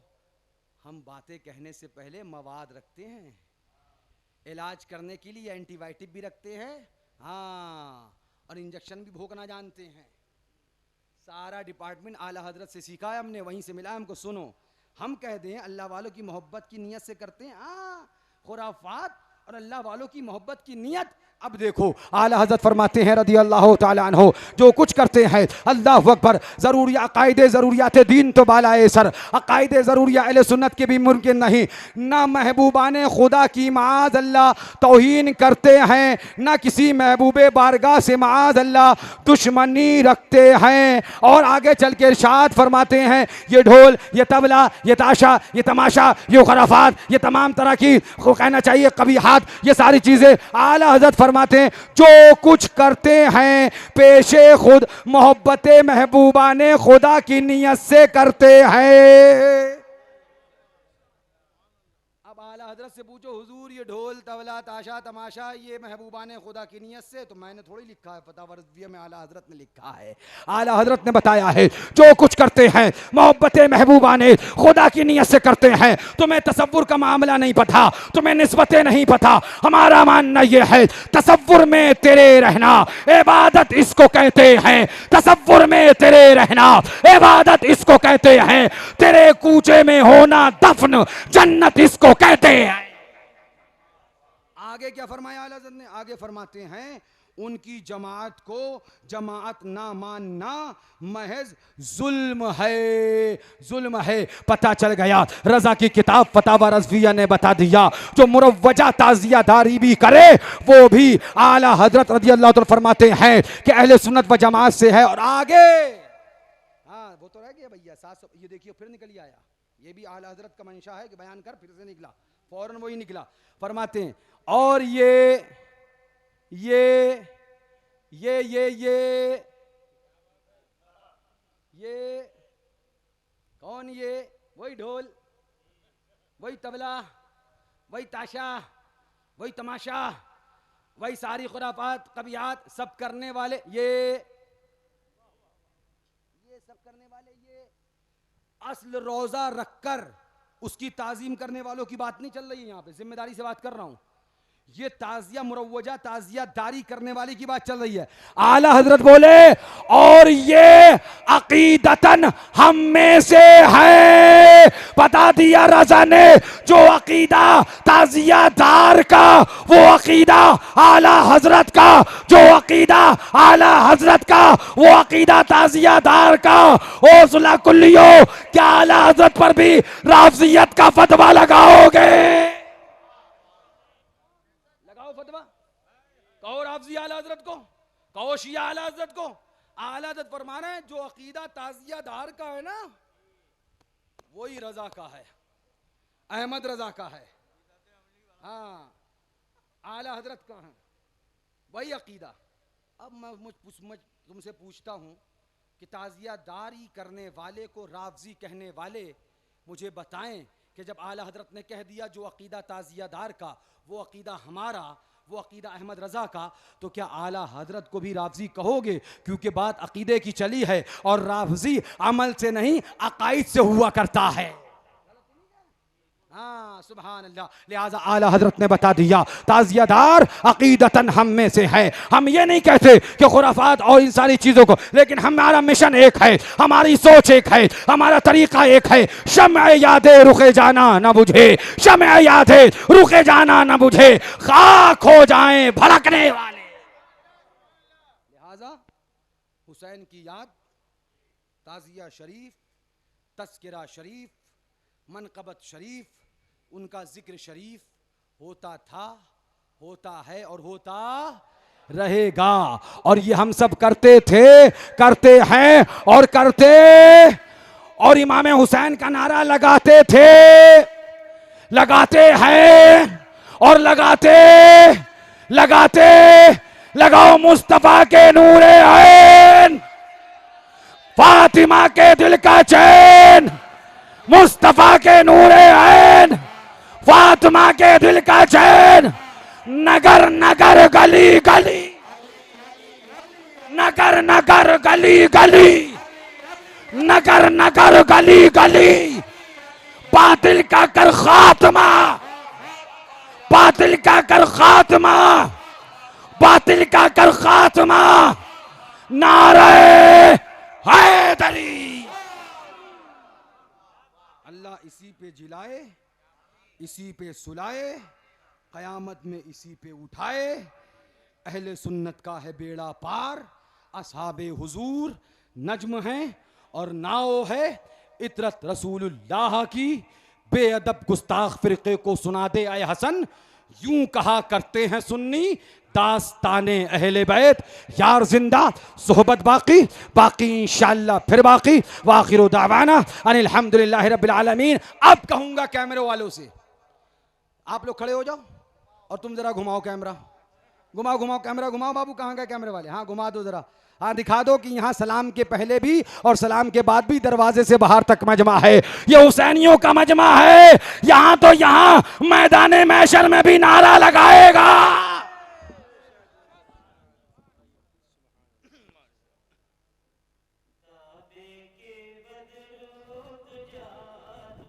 हम बातें कहने से पहले मवाद रखते हैं, इलाज करने के लिए एंटीबायोटिक भी रखते हैं, हाँ, और इंजेक्शन भी भोंकना जानते हैं। सारा डिपार्टमेंट आला हजरत से सीखा है हमने, वहीं से मिला हमको। सुनो, हम कह दें अल्लाह वालों की मोहब्बत की नियत से करते हैं, हाँ, खुराफात और अल्लाह वालों की मोहब्बत की नियत। अब देखो आला हज़रत फरमाते हैं रदी अल्लाह ताला अन्हो, जो कुछ करते हैं अल्लाह अकबर, ज़रूरी अकायदे ज़रूरियात दीन तो बालाए सर, अकायदे ज़रूरिया अहले सुन्नत के भी मुमकिन नहीं। ना महबूबान खुदा की माज़ अल्लाह तौहीन करते हैं, ना किसी महबूबे बारगाह से माज़ अल्लाह दुश्मनी रखते हैं। और आगे चल के इरशाद फरमाते हैं, ये ढोल, ये तबला, ये ताशा, ये तमाशा, ये खुराफात, ये तमाम तरह की कहना चाहिए कबीहात, ये सारी चीज़ें आला हज़रत फरमाते हैं जो कुछ करते हैं पेशे खुद मोहब्बत महबूबाने खुदा की नियत से करते हैं। अब आला हजरत से पूछो, हुजूर ये ढोल तबला ताशा तमाशा ये महबूबाने खुदा की नियत से? तो मैंने थोड़ी लिखा है, फतवा रज़विया में आला हजरत ने लिखा है। आला हजरत ने बताया है जो कुछ करते हैं मोहब्बत महबूबाने खुदा की नियत से करते हैं। तुम्हें तसव्वुर का मामला नहीं पता, तुम्हें निस्बतें नहीं पता। हमारा मानना यह है तसव्वुर में तेरे रहना इबादत इसको कहते हैं, तसव्वुर में तेरे रहना इबादत इसको कहते हैं, तेरे कूचे में होना दफन जन्नत इसको कहते हैं। आगे क्या फरमाया आला हज़रत ने? आगे फरमाते हैं उनकी जमात को जमात ना मानना महज जुल्म है, जुल्म है। पता चल गया। रजा की किताब फतावा रज़विया ने बता दिया, जो मुरव्वजा ताज़ियादारी भी करे वो भी आला हजरत रज़ी अल्लाह तआला फरमाते हैं कि अहले सुन्नत व जमात से है। और आगे हाँ वो तो रह गया भैया 700, ये देखिए फिर निकल आया। ये भी आला हजरत का मंशा है कि बयान कर, फिर से निकला, फौरन वही निकला। फरमाते हैं और ये कौन, ये वही ढोल, वही तबला, वही ताशा, वही तमाशा, वही सारी खुराफात कबियात सब करने वाले, ये सब करने वाले, ये असल रोजा रखकर उसकी ताजीम करने वालों की बात नहीं चल रही है। यहां पे जिम्मेदारी से बात कर रहा हूं। ये ताजिया मुरव्वजा ताजिया दारी करने वाले की बात चल रही है। आला हजरत बोले और ये अकीदतन हम में से है। बता दिया रजा ने, जो अकीदा ताजिया दार का वो अकीदा आला हजरत का, जो अकीदा आला हजरत का वो अकीदा ताजिया दार का। ओ सुला कुल्लियो, क्या आला हजरत पर भी राफजियत का फतवा लगाओगे? कहो राफजी आला हजरत को, कहो शिया आला हजरत को। आला हजरत फरमाना है जो अकीदा ताजिया दार का है ना, वही रजा का है, अहमद रजा का है। हाँ आला हजरत का है वही अकीदा। अब मैं तुमसे पूछता हूं कि ताजिया दारी करने वाले को राफजी कहने वाले मुझे बताएं कि जब आला हजरत ने कह दिया जो अकीदा ताजिया दार का वो अकीदा हमारा, वो अकीदा अहमद रजा का, तो क्या आला हजरत को भी राफजी कहोगे? क्योंकि बात अकीदे की चली है और राफजी अमल से नहीं अकाइद से हुआ करता है। हाँ सुभान अल्लाह। लिहाजा आला हजरत ने बता दिया ताजियादार अकीदतन हम में से है। हम ये नहीं कहते कि खुराफात और इन सारी चीजों को, लेकिन हमारा मिशन एक है, हमारी सोच एक है, हमारा तरीका एक है। शम्अ यादे रुके जाना न बुझे, शम्अ यादे रुके जाना न बुझे, खाक हो जाएं भड़कने वाले। लिहाजा हुसैन की याद, ताजिया शरीफ, तस्किरा शरीफ, मनकबत शरीफ, उनका जिक्र शरीफ होता था, होता है और होता रहेगा। और ये हम सब करते थे, करते हैं और करते, और इमाम हुसैन का नारा लगाते थे, लगाते हैं और लगाते लगाते। लगाओ मुस्तफा के नूरे ऐन, फातिमा के दिल का चैन, मुस्तफा के नूरे ऐन, फातिमा के दिल का चैन। नगर नगर गली गली, नगर नगर गली गली, नगर नगर गली गली, बातिल का कर खात्मा, बातिल का कर खात्मा, बातिल का कर खात्मा। नारे हैदरी। अल्लाह इसी पे जिलाए, इसी पे सुलाए, कयामत में इसी पे उठाए। अहले सुन्नत का है बेड़ा पार, असहाबे हुजूर नज्म है और नाव है इतरत रसूलुल्लाह की। बेअदब गुस्ताख फिरके को सुना दे आए हसन, यूं कहा करते हैं सुन्नी दास्ताने अहले बैत। यार जिंदा सोहबत बाकी, बाकी इंशाअल्लाह फिर बाकी। वाखिरु दावाना अनिल हम्दुलिल्लाहि रब्बिल आलमीन। अब कहूंगा कैमरे वालों से, आप लोग खड़े हो जाओ और तुम जरा घुमाओ कैमरा, घुमाओ घुमाओ कैमरा घुमाओ। बाबू कहाँ गए कैमरे वाले? हाँ घुमा दो जरा, हाँ दिखा दो कि यहाँ सलाम के पहले भी और सलाम के बाद भी दरवाजे से बाहर तक मजमा है। ये हुसैनियों का मजमा है। यहाँ तो यहाँ मैदाने महशर में भी नारा लगाएगा।